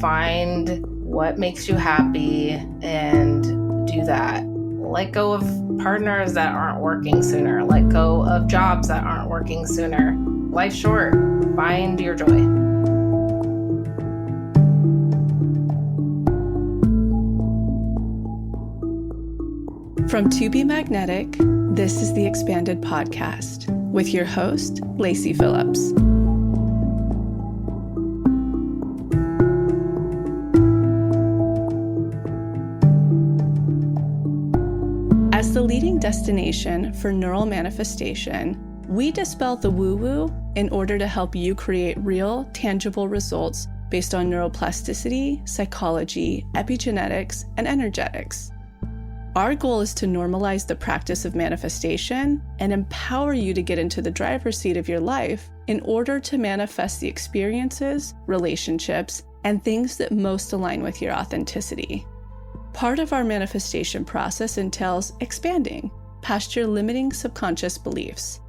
Find what makes you happy and do that. Let go of partners that aren't working sooner. Let go of jobs that aren't working sooner. Life's short. Find your joy. From To Be Magnetic, this is the Expanded Podcast with your host, Lacey Phillips. As the leading destination for neural manifestation, we dispel the woo-woo in order to help you create real, tangible results based on neuroplasticity, psychology, epigenetics, and energetics. Our goal is to normalize the practice of manifestation and empower you to get into the driver's seat of your life in order to manifest the experiences, relationships, and things that most align with your authenticity. Part of our manifestation process entails expanding past your limiting subconscious beliefs.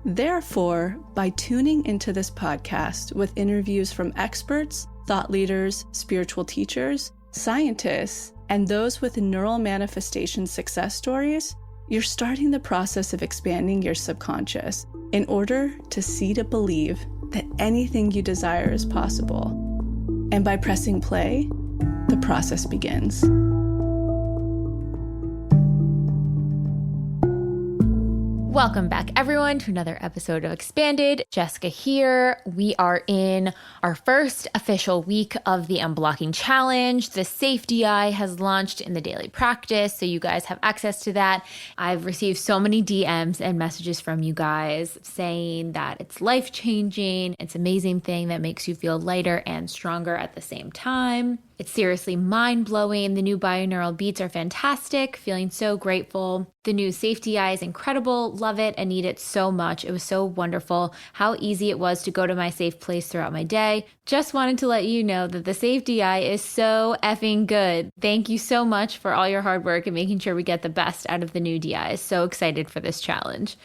Therefore, by tuning into this podcast with interviews from experts, thought leaders, spiritual teachers, scientists, and those with neural manifestation success stories, you're starting the process of expanding your subconscious in order to see to believe that anything you desire is possible. And by pressing play, the process begins. Welcome back, everyone, to another episode of Expanded. Jessica here. We are in our first official week of the Unblocking Challenge. The Safety Eye has launched in the daily practice, so you guys have access to that. I've received so many DMs and messages from you guys saying that it's life-changing. It's an amazing thing that makes you feel lighter and stronger at the same time. It's seriously mind-blowing. The new binaural beats are fantastic. Feeling so grateful. The new Safety Eye is incredible. Love it and need it so much. It was so wonderful how easy it was to go to my safe place throughout my day. Just wanted to let you know that the Safety Eye is so effing good. Thank you so much for all your hard work and making sure we get the best out of the new DI. So excited for this challenge.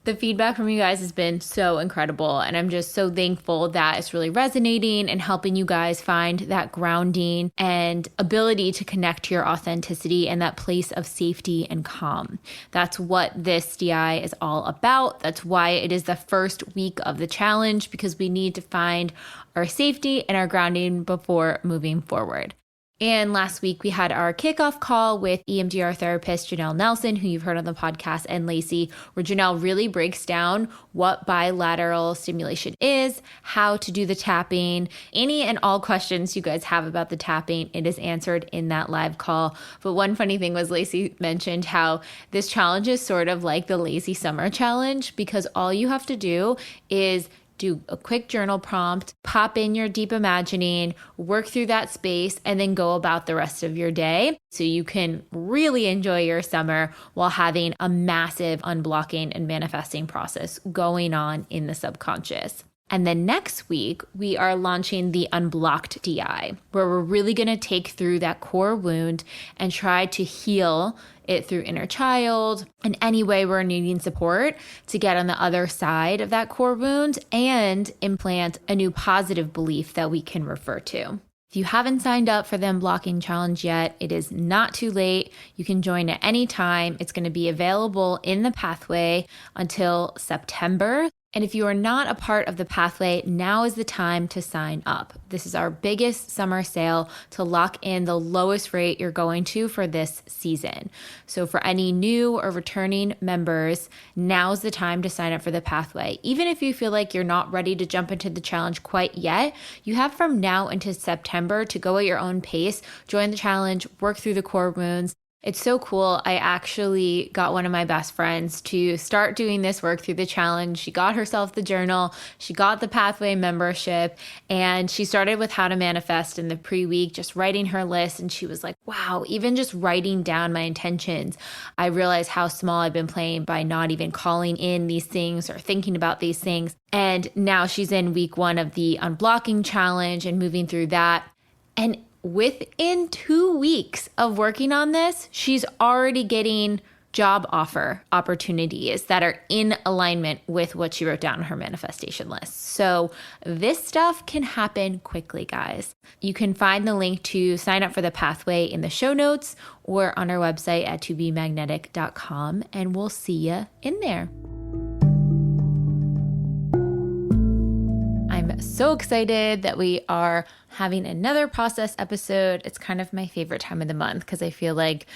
The feedback from you guys has been so incredible, and I'm just so thankful that it's really resonating and helping you guys find that grounding and ability to connect to your authenticity and that place of safety and calm. That's what this DI is all about. That's why it is the first week of the challenge, because we need to find our safety and our grounding before moving forward. And last week, we had our kickoff call with EMDR therapist Janelle Nelson, who you've heard on the podcast, and Lacey, where Janelle really breaks down what bilateral stimulation is, how to do the tapping, any and all questions you guys have about the tapping. It is answered in that live call. But one funny thing was Lacey mentioned how this challenge is sort of like the Lazy Summer Challenge, because all you have to do is do a quick journal prompt, pop in your deep imagining, work through that space, and then go about the rest of your day. So you can really enjoy your summer while having a massive unblocking and manifesting process going on in the subconscious. And then next week, we are launching the Unblocked DI, where we're really going to take through that core wound and try to heal it through inner child and any way we're needing support to get on the other side of that core wound and implant a new positive belief that we can refer to. If you haven't signed up for the Unblocking Challenge yet, it is not too late. You can join at any time. It's going to be available in the pathway until September. And if you are not a part of the pathway, now is the time to sign up. This is our biggest summer sale to lock in the lowest rate you're going to for this season. So for any new or returning members, now's the time to sign up for the pathway. Even if you feel like you're not ready to jump into the challenge quite yet, you have from now until September to go at your own pace, join the challenge, work through the core wounds. It's so cool. I actually got one of my best friends to start doing this work through the challenge. She got herself the journal, she got the pathway membership, and she started with how to manifest in the pre-week, just writing her list. And she was like, wow, even just writing down my intentions, I realized how small I've been playing by not even calling in these things or thinking about these things. And now she's in week 1 of the Unblocking Challenge and moving through that. And within 2 weeks of working on this, she's already getting job offer opportunities that are in alignment with what she wrote down on her manifestation list. So this stuff can happen quickly, guys. You can find the link to sign up for the pathway in the show notes or on our website at tobemagnetic.com, and we'll see you in there. I'm so excited that we are having another process episode. It's kind of my favorite time of the month because I feel like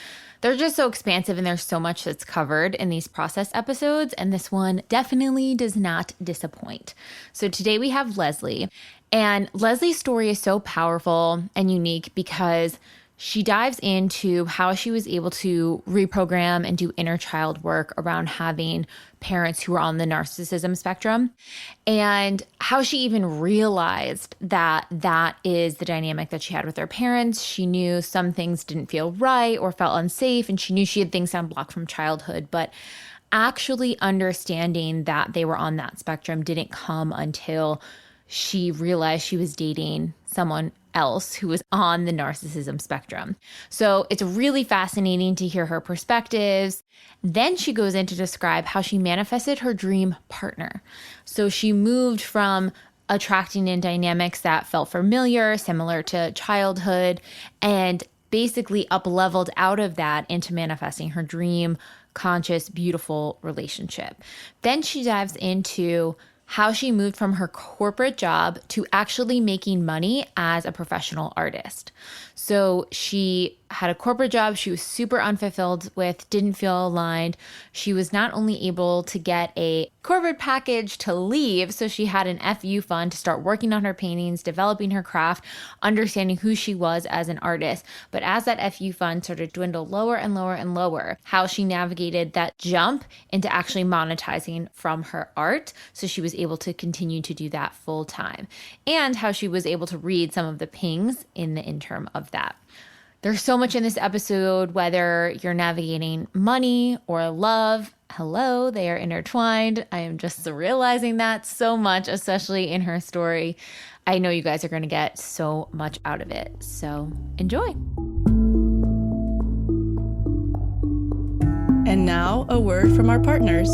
they're just so expansive and there's so much that's covered in these process episodes. And this one definitely does not disappoint. So today we have Leslie, and Leslie's story is so powerful and unique because she dives into how she was able to reprogram and do inner child work around having parents who were on the narcissism spectrum, and how she even realized that that is the dynamic that she had with her parents. She knew some things didn't feel right or felt unsafe, and she knew she had things unblocked from childhood, but actually understanding that they were on that spectrum didn't come until she realized she was dating someone else who was on the narcissism spectrum. So it's really fascinating to hear her perspectives. Then she goes in to describe how she manifested her dream partner. So she moved from attracting in dynamics that felt familiar, similar to childhood, and basically up-leveled out of that into manifesting her dream, conscious, beautiful relationship. Then she dives into how she moved from her corporate job to actually making money as a professional artist. So she had a corporate job she was super unfulfilled with, didn't feel aligned. She was not only able to get a corporate package to leave, so she had an FU fund to start working on her paintings, developing her craft, understanding who she was as an artist. But as that FU fund started to dwindle lower and lower and lower, how she navigated that jump into actually monetizing from her art, so she was able to continue to do that full time, and how she was able to read some of the pings in the interim of that. There's so much in this episode, whether you're navigating money or love. Hello, they are intertwined. I am just realizing that so much, especially in her story. I know you guys are going to get so much out of it. So enjoy. And now a word from our partners.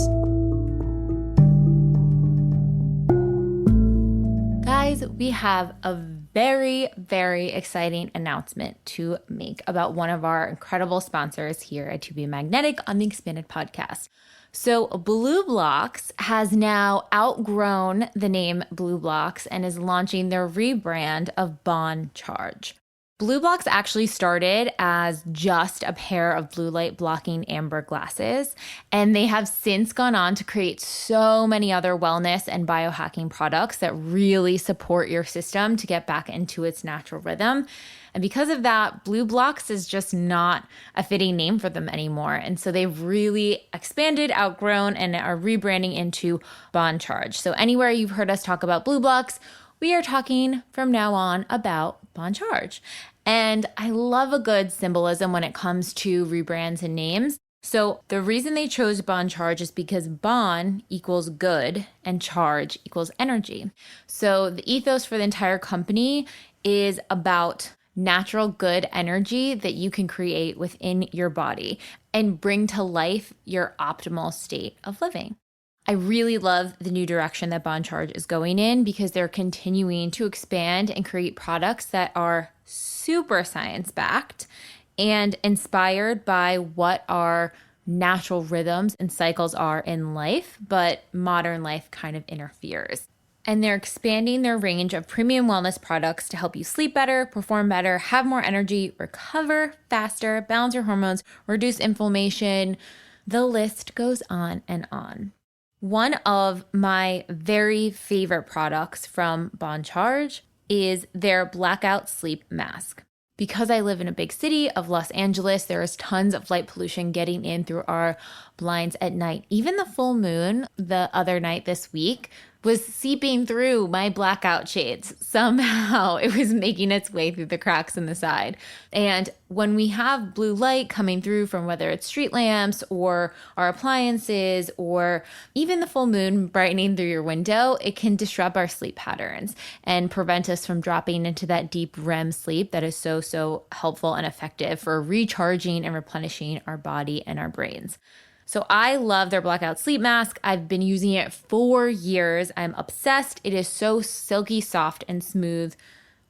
Guys, we have a very, very exciting announcement to make about one of our incredible sponsors here at To Be Magnetic on the Expanded podcast. So Blue Blocks has now outgrown the name Blue Blocks and is launching their rebrand of Bon Charge. Blue Blocks actually started as just a pair of blue light blocking amber glasses, and they have since gone on to create so many other wellness and biohacking products that really support your system to get back into its natural rhythm. And because of that, Blue Blocks is just not a fitting name for them anymore. And so they've really expanded, outgrown, and are rebranding into Bon Charge. So anywhere you've heard us talk about Blue Blocks, we are talking from now on about Bon Charge. And I love a good symbolism when it comes to rebrands and names. So the reason they chose Bon Charge is because Bon equals good and charge equals energy. So the ethos for the entire company is about natural good energy that you can create within your body and bring to life your optimal state of living. I really love the new direction that Bon Charge is going in because they're continuing to expand and create products that are super science-backed and inspired by what our natural rhythms and cycles are in life, but modern life kind of interferes. And they're expanding their range of premium wellness products to help you sleep better, perform better, have more energy, recover faster, balance your hormones, reduce inflammation. The list goes on and on. One of my very favorite products from Bon Charge is their blackout sleep mask. Because I live in a big city of Los Angeles, there is tons of light pollution getting in through our blinds at night. Even the full moon the other night this week was seeping through my blackout shades. Somehow it was making its way through the cracks in the side. And when we have blue light coming through from whether it's street lamps or our appliances or even the full moon brightening through your window, it can disrupt our sleep patterns and prevent us from dropping into that deep REM sleep that is so helpful and effective for recharging and replenishing our body and our brains. So I love their blackout sleep mask. I've been using it for years. I'm obsessed. It is so silky, soft, and smooth.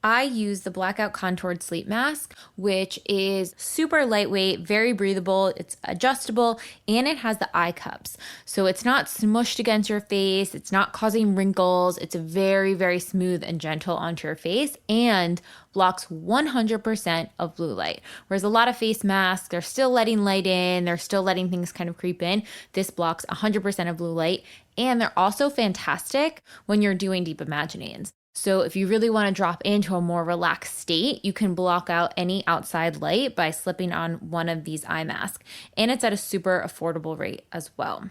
I use the blackout contoured sleep mask, which is super lightweight, very breathable, it's adjustable, and it has the eye cups. So it's not smushed against your face, it's not causing wrinkles, it's very smooth and gentle onto your face, and blocks 100% of blue light. Whereas a lot of face masks, they're still letting light in, they're still letting things kind of creep in. This blocks 100% of blue light, and they're also fantastic when you're doing deep imaginings. So if you really want to drop into a more relaxed state, you can block out any outside light by slipping on one of these eye masks. And it's at a super affordable rate as well.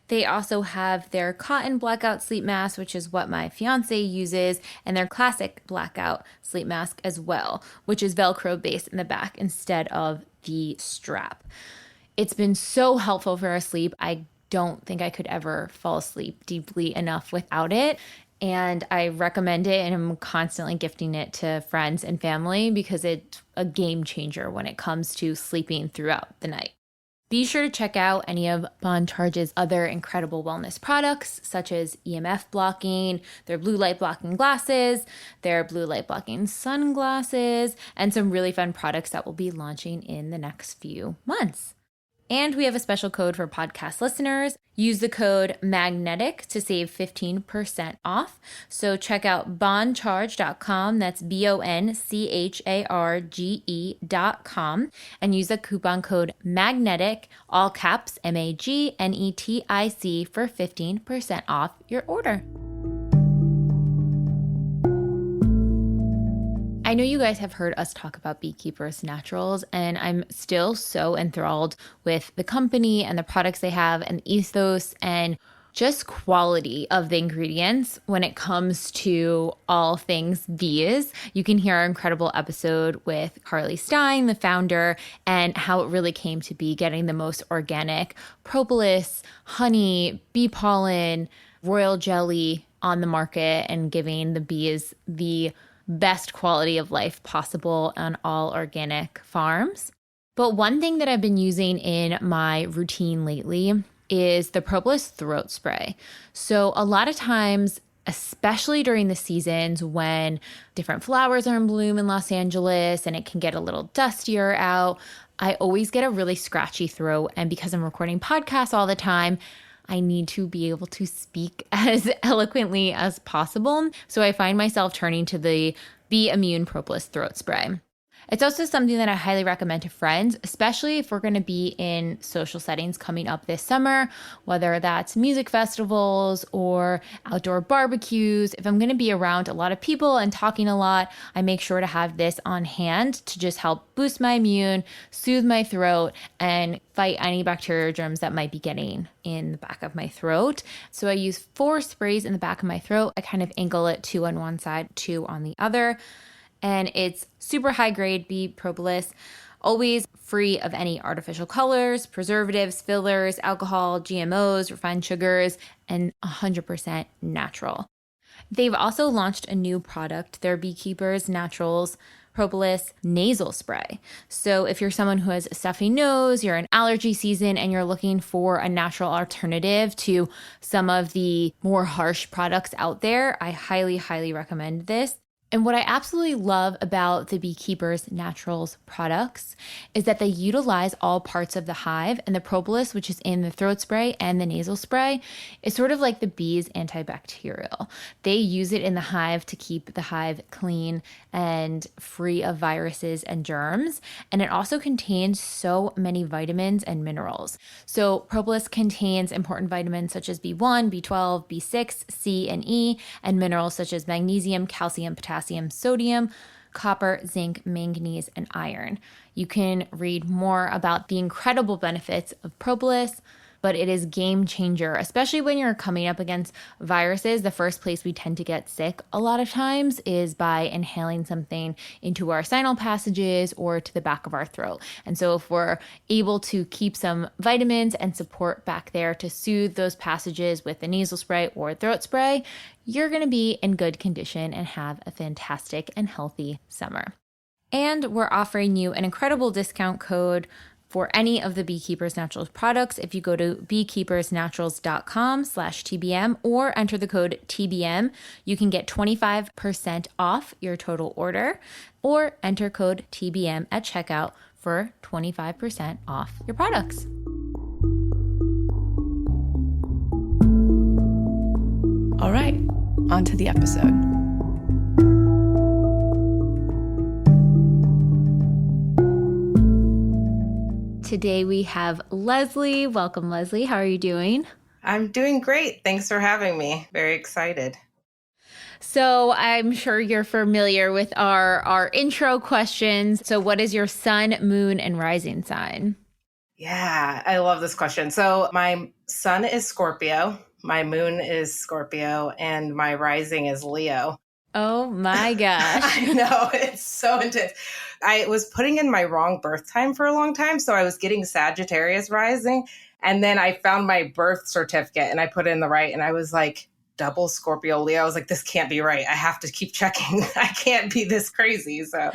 They also have their cotton blackout sleep mask, which is what my fiance uses, and their classic blackout sleep mask as well, which is Velcro based in the back instead of the strap. It's been so helpful for our sleep. I don't think I could ever fall asleep deeply enough without it. And I recommend it, and I'm constantly gifting it to friends and family because it's a game changer when it comes to sleeping throughout the night. Be sure to check out any of Bon Charge's other incredible wellness products, such as EMF blocking, their blue light blocking glasses, their blue light blocking sunglasses, and some really fun products that will be launching in the next few months. And we have a special code for podcast listeners. Use the code MAGNETIC to save 15% off. So check out boncharge.com, that's BONCHARGE.com, and use the coupon code MAGNETIC, all caps MAGNETIC, for 15% off your order. I know you guys have heard us talk about Beekeepers Naturals, and I'm still so enthralled with the company and the products they have and the ethos and just quality of the ingredients when it comes to all things bees. You can hear our incredible episode with Carly Stein, the founder, and how it really came to be getting the most organic propolis, honey, bee pollen, royal jelly on the market and giving the bees the best quality of life possible on all organic farms. But one thing that I've been using in my routine lately is the propolis throat spray. So a lot of times, especially during the seasons when different flowers are in bloom in Los Angeles and it can get a little dustier out, I always get a really scratchy throat. And because I'm recording podcasts all the time, I need to be able to speak as eloquently as possible. So I find myself turning to the Bee Immune Propolis Throat Spray. It's also something that I highly recommend to friends, especially if we're going to be in social settings coming up this summer, whether that's music festivals or outdoor barbecues. If I'm going to be around a lot of people and talking a lot, I make sure to have this on hand to just help boost my immune, soothe my throat, and fight any bacterial germs that might be getting in the back of my throat. So I use 4 sprays in the back of my throat. I kind of angle it 2 on one side, 2 on the other. And it's super high grade bee propolis, always free of any artificial colors, preservatives, fillers, alcohol, GMOs, refined sugars, and 100% natural. They've also launched a new product, their Beekeepers Naturals Propolis Nasal Spray. So if you're someone who has a stuffy nose, you're in allergy season, and you're looking for a natural alternative to some of the more harsh products out there, I highly, highly recommend this. And what I absolutely love about the Beekeepers Naturals products is that they utilize all parts of the hive, and the propolis, which is in the throat spray and the nasal spray, is sort of like the bee's antibacterial. They use it in the hive to keep the hive clean and free of viruses and germs. And it also contains so many vitamins and minerals. So propolis contains important vitamins such as B1, B12, B6, C, and E, and minerals such as magnesium, calcium, potassium, sodium, copper, zinc, manganese, and iron. You can read more about the incredible benefits of propolis, but it is game changer, especially when you're coming up against viruses. The first place we tend to get sick a lot of times is by inhaling something into our sinus passages or to the back of our throat. And so if we're able to keep some vitamins and support back there to soothe those passages with the nasal spray or throat spray, you're going to be in good condition and have a fantastic and healthy summer. And we're offering you an incredible discount code for any of the Beekeepers Naturals products. If you go to beekeepersnaturals.com/TBM or enter the code TBM, you can get 25% off your total order, or enter code TBM at checkout for 25% off your products. All right, on to the episode. Today we have Leslie. Welcome, Leslie. How are you doing? I'm doing great. Thanks for having me. Very excited. So I'm sure you're familiar with our intro questions. So what is your sun, moon, and rising sign? Yeah, I love this question. So my sun is Scorpio, my moon is Scorpio, and my rising is Leo. Oh my gosh. I know, it's so intense. I was putting in my wrong birth time for a long time, so I was getting Sagittarius rising, and then I found my birth certificate and I put in the right, and I was like, double Scorpio Leo. I was like, this can't be right. I have to keep checking. I can't be this crazy. But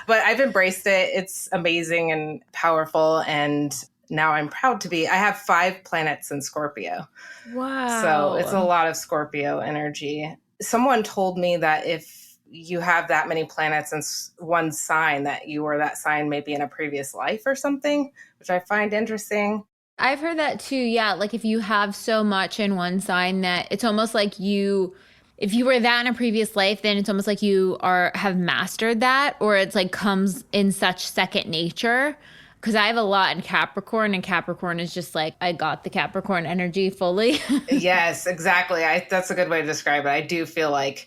I've embraced it. It's amazing and powerful, and now I'm proud to be. I have 5 planets in Scorpio. Wow. So it's a lot of Scorpio energy. Someone told me that if you have that many planets in one sign, that you were that sign maybe in a previous life or something, which I find interesting. I've heard that too. Yeah. Like if you have so much in one sign that it's almost like if you were that in a previous life, then it's almost like you have mastered that, or it's like comes in such second nature. Because I have a lot in Capricorn, and Capricorn is just like, I got the Capricorn energy fully. Yes, exactly. That's a good way to describe it. I do feel like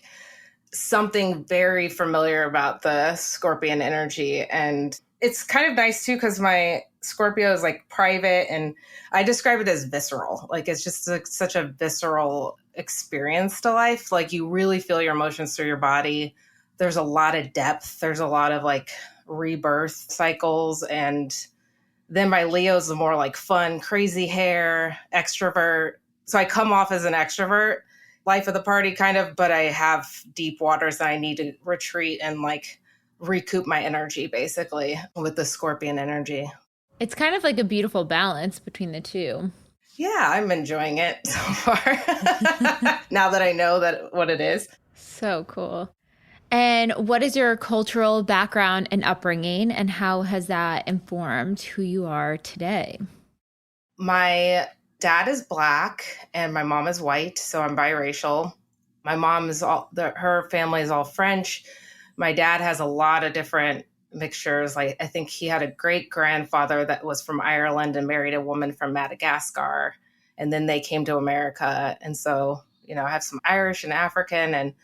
something very familiar about the Scorpion energy. And it's kind of nice too, because my Scorpio is like private, and I describe it as visceral. Like it's just such a visceral experience to life. Like you really feel your emotions through your body. There's a lot of depth. There's a lot of like rebirth cycles. And then my Leo's the more like fun, crazy hair, extrovert. So I come off as an extrovert, life of the party kind of, but I have deep waters that I need to retreat and like recoup my energy basically with the Scorpion energy. It's kind of like a beautiful balance between the two. Yeah, I'm enjoying it so far. Now that I know what it is. So cool. And what is your cultural background and upbringing, and how has that informed who you are today? My dad is Black and my mom is white, so I'm biracial. My mom is her family is all French. My dad has a lot of different mixtures. Like I think he had a great grandfather that was from Ireland and married a woman from Madagascar, and then they came to America. And so, I have some Irish and African, and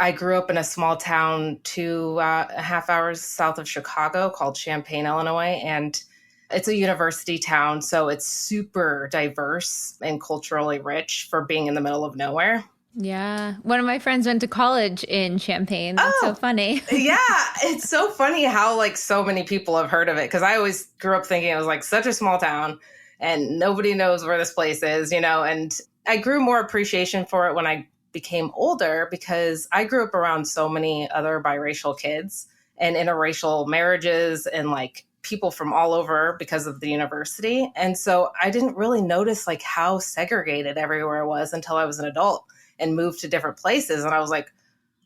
I grew up in a small town 2.5 hours south of Chicago called Champaign, Illinois. And it's a university town, so it's super diverse and culturally rich for being in the middle of nowhere. Yeah. One of my friends went to college in Champaign. That's so funny. Yeah. It's so funny how like so many people have heard of it. Cause I always grew up thinking it was like such a small town and nobody knows where this place is, and I grew more appreciation for it when I became older, because I grew up around so many other biracial kids and interracial marriages and like people from all over because of the university. And so I didn't really notice like how segregated everywhere was until I was an adult and moved to different places. And I was like,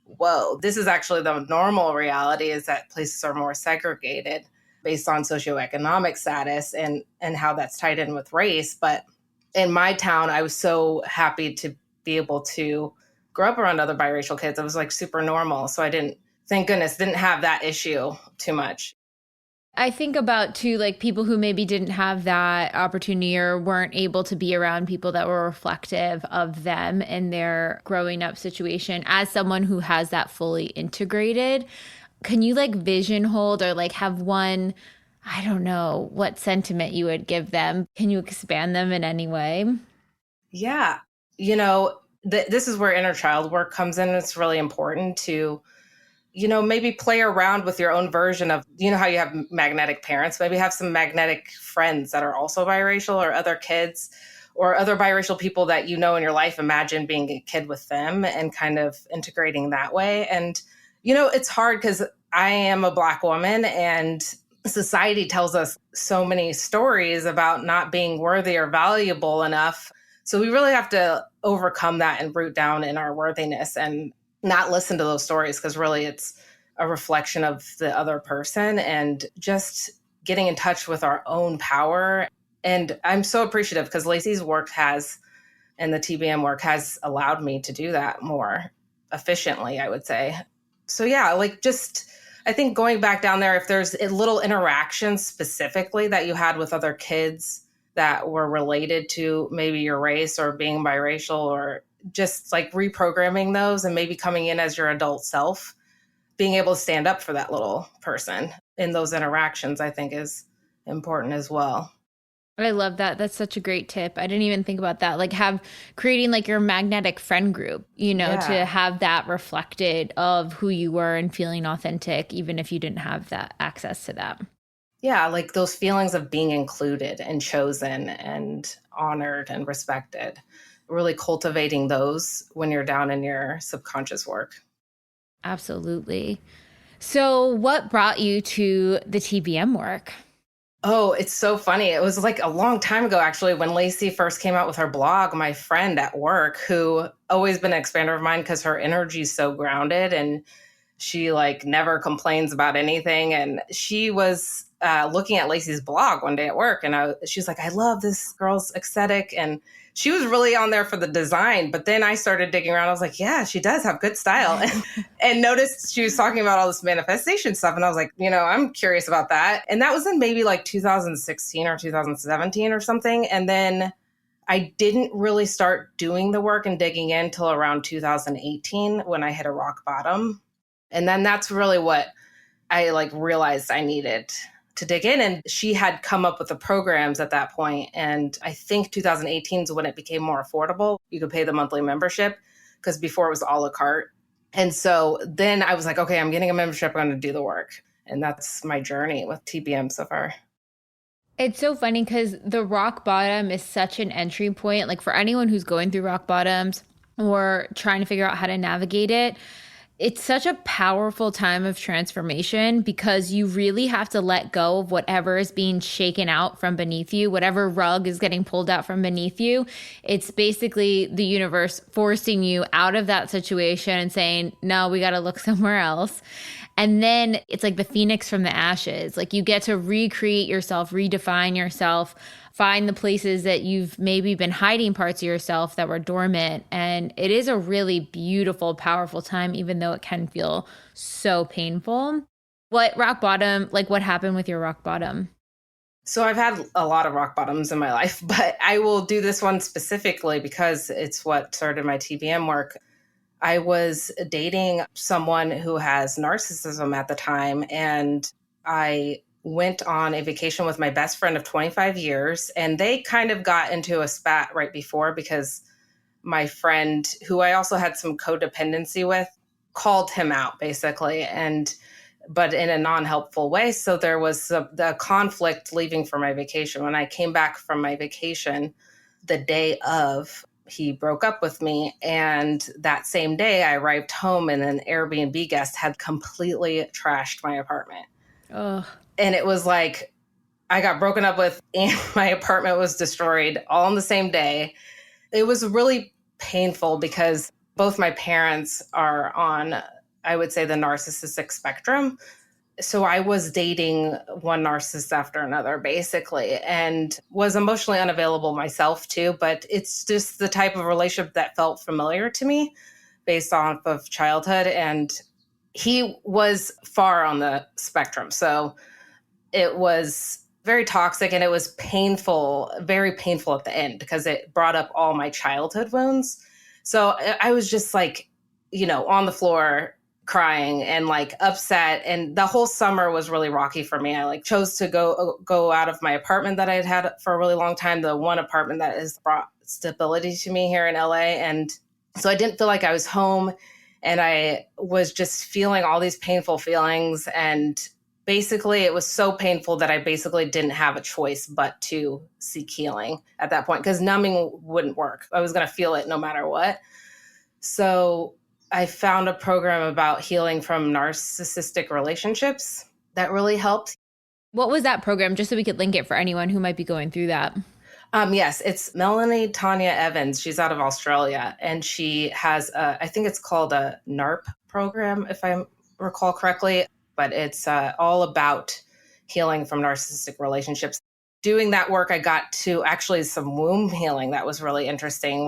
whoa, this is actually the normal reality, is that places are more segregated based on socioeconomic status and how that's tied in with race. But in my town, I was so happy to be able to grow up around other biracial kids. It was like super normal. So I thank goodness, didn't have that issue too much. I think about too, like people who maybe didn't have that opportunity or weren't able to be around people that were reflective of them and their growing up situation. As someone who has that fully integrated, can you like vision hold or like have one I don't know what sentiment you would give them. Can you expand them in any way? Yeah. This is where inner child work comes in. It's really important to, maybe play around with your own version of, how you have magnetic parents, maybe have some magnetic friends that are also biracial, or other kids or other biracial people that in your life. Imagine being a kid with them and kind of integrating that way. And, it's hard because I am a Black woman, and society tells us so many stories about not being worthy or valuable enough. So we really have to overcome that and root down in our worthiness and not listen to those stories, because really it's a reflection of the other person, and just getting in touch with our own power. And I'm so appreciative because Lacey's work and the TBM work has allowed me to do that more efficiently, I would say. So yeah, I think going back down there, if there's a little interaction specifically that you had with other kids that were related to maybe your race or being biracial, or just like reprogramming those and maybe coming in as your adult self, being able to stand up for that little person in those interactions, I think is important as well. I love that. That's such a great tip. I didn't even think about that. Like creating like your magnetic friend group, to have that reflected of who you were and feeling authentic, even if you didn't have that access to that. Yeah, like those feelings of being included and chosen and honored and respected, really cultivating those when you're down in your subconscious work. Absolutely. So what brought you to the TBM work? Oh, it's so funny. It was like a long time ago, actually, when Lacey first came out with her blog. My friend at work, who always been an expander of mine because her energy is so grounded and she never complains about anything. And she was looking at Lacey's blog one day at work, and she's like, I love this girl's aesthetic. And she was really on there for the design. But then I started digging around. I was like, yeah, she does have good style. And noticed she was talking about all this manifestation stuff. And I was like, I'm curious about that. And that was in maybe 2016 or 2017 or something. And then I didn't really start doing the work and digging in until around 2018, when I hit a rock bottom. And then that's really what I realized I needed to dig in. And she had come up with the programs at that point. And I think 2018 is when it became more affordable. You could pay the monthly membership, because before it was a la carte. And so then I was like, okay, I'm getting a membership. I'm going to do the work. And that's my journey with TBM so far. It's so funny because the rock bottom is such an entry point. Like for anyone who's going through rock bottoms or trying to figure out how to navigate it, it's such a powerful time of transformation, because you really have to let go of whatever is being shaken out from beneath you, whatever rug is getting pulled out from beneath you. It's basically the universe forcing you out of that situation and saying, no, we got to look somewhere else. And then it's like the phoenix from the ashes. Like you get to recreate yourself, redefine yourself, find the places that you've maybe been hiding parts of yourself that were dormant. And it is a really beautiful, powerful time, even though it can feel so painful. What happened with your rock bottom? So I've had a lot of rock bottoms in my life, but I will do this one specifically because it's what started my TBM work. I was dating someone who has narcissism at the time, and I went on a vacation with my best friend of 25 years, and they kind of got into a spat right before, because my friend, who I also had some codependency with, called him out basically, but in a non-helpful way. So there was the conflict leaving for my vacation. When I came back from my vacation, the day of, he broke up with me. And that same day I arrived home, and an Airbnb guest had completely trashed my apartment. Ugh. And it was like, I got broken up with and my apartment was destroyed all on the same day. It was really painful because both my parents are on, I would say, the narcissistic spectrum. So I was dating one narcissist after another, basically, and was emotionally unavailable myself too. But it's just the type of relationship that felt familiar to me based off of childhood. And he was far on the spectrum. So it was very toxic, and it was painful, very painful at the end, because it brought up all my childhood wounds. So I was just on the floor crying and like upset. And the whole summer was really rocky for me. I like chose to go out of my apartment that I had for a really long time, the one apartment that has brought stability to me here in LA. And so I didn't feel like I was home, and I was just feeling all these painful feelings. And basically it was so painful that I basically didn't have a choice but to seek healing at that point, because numbing wouldn't work. I was going to feel it no matter what. So I found a program about healing from narcissistic relationships that really helped. What was that program, just so we could link it for anyone who might be going through that? Yes, it's Melanie Tanya Evans. She's out of Australia, and she has I think it's called a NARP program, if I recall correctly, but it's all about healing from narcissistic relationships. Doing that work, I got to actually some womb healing that was really interesting.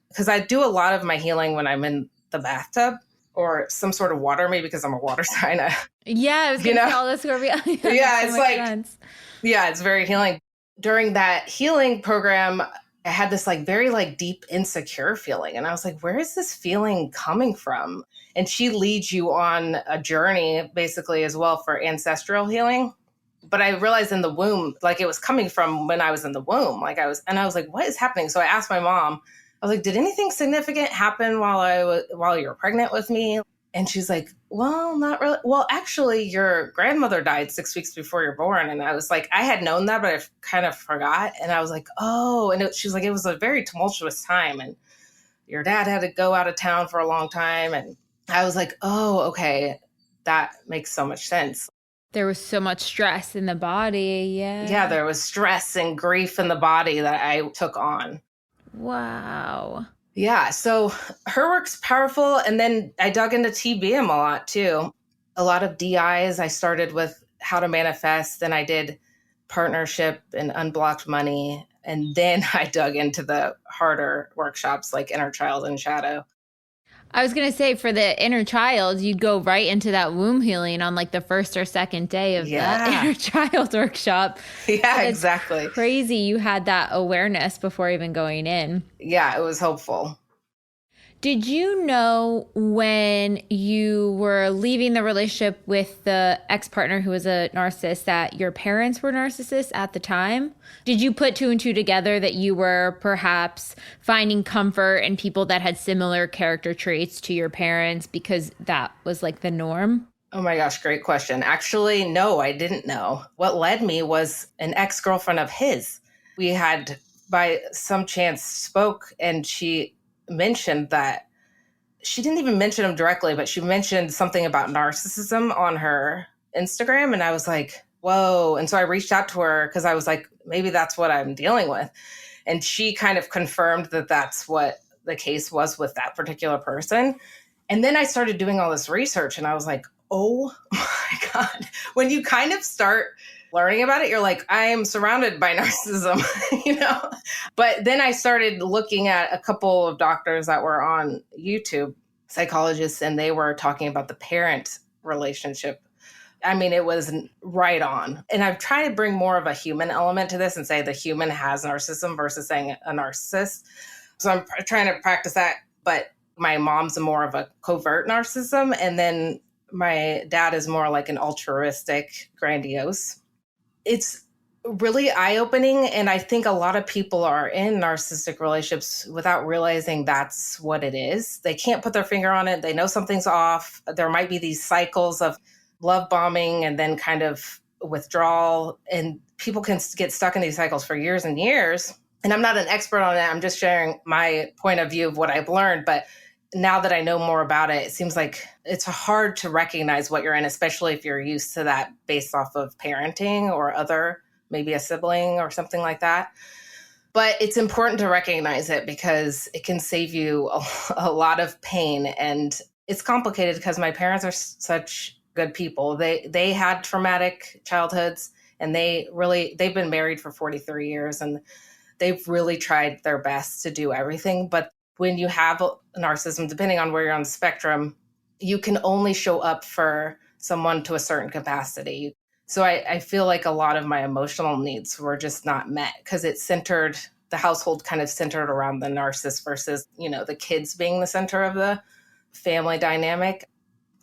Because I do a lot of my healing when I'm in the bathtub or some sort of water, maybe because I'm a water sign. Yeah, I was going to say all this Scorpio. Yeah, it's like, sense. Yeah, it's very healing. During that healing program, I had this like very like deep insecure feeling. And I was like, where is this feeling coming from? And she leads you on a journey basically as well for ancestral healing. But I realized in the womb, like it was coming from when I was in the womb. I was like, what is happening? So I asked my mom, I was like, did anything significant happen while you were pregnant with me? And she's like, well, not really. Well, actually, your grandmother died 6 weeks before you're born. And I was like, I had known that, but I kind of forgot. And I was like, oh, and she's like, it was a very tumultuous time. And your dad had to go out of town for a long time. And I was like, oh, okay, that makes so much sense. There was so much stress in the body. Yeah. Yeah, there was stress and grief in the body that I took on. Wow. Yeah, so her work's powerful. And then I dug into TBM a lot too. A lot of DIs. I started with how to manifest, then I did partnership and unblocked money. And then I dug into the harder workshops like inner child and shadow. I was going to say, for the inner child, you'd go right into that womb healing on like the first or second day of the inner child workshop. Yeah, exactly. Crazy you had that awareness before even going in. Yeah, it was hopeful. Did you know when you were leaving the relationship with the ex-partner who was a narcissist that your parents were narcissists at the time? Did you put two and two together that you were perhaps finding comfort in people that had similar character traits to your parents because that was like the norm? Oh my gosh, great question. Actually, no, I didn't know. What led me was an ex-girlfriend of his. We had, by some chance, spoke, and she mentioned that she didn't even mention him directly, but she mentioned something about narcissism on her Instagram. And I was like, whoa. And so I reached out to her because I was like, maybe that's what I'm dealing with. And she kind of confirmed that that's what the case was with that particular person. And then I started doing all this research and I was like, oh my God. When you kind of start learning about it, you're like, I am surrounded by narcissism, But then I started looking at a couple of doctors that were on YouTube, psychologists, and they were talking about the parent relationship. I mean, it was right on. And I've tried to bring more of a human element to this and say the human has narcissism versus saying a narcissist. So I'm trying to practice that. But my mom's more of a covert narcissism. And then my dad is more like an altruistic, grandiose. It's really eye-opening. And I think a lot of people are in narcissistic relationships without realizing that's what it is. They can't put their finger on it. They know something's off. There might be these cycles of love bombing and then kind of withdrawal. And people can get stuck in these cycles for years and years. And I'm not an expert on it. I'm just sharing my point of view of what I've learned. But now that I know more about it, it seems like it's hard to recognize what you're in, especially if you're used to that based off of parenting or other, maybe a sibling or something like that. But it's important to recognize it because it can save you a lot of pain. And it's complicated because my parents are such good people. They had traumatic childhoods, and they've been married for 43 years, and they've really tried their best to do everything. But when you have narcissism, depending on where you're on the spectrum, you can only show up for someone to a certain capacity. So I feel like a lot of my emotional needs were just not met because the household kind of centered around the narcissist versus, the kids being the center of the family dynamic.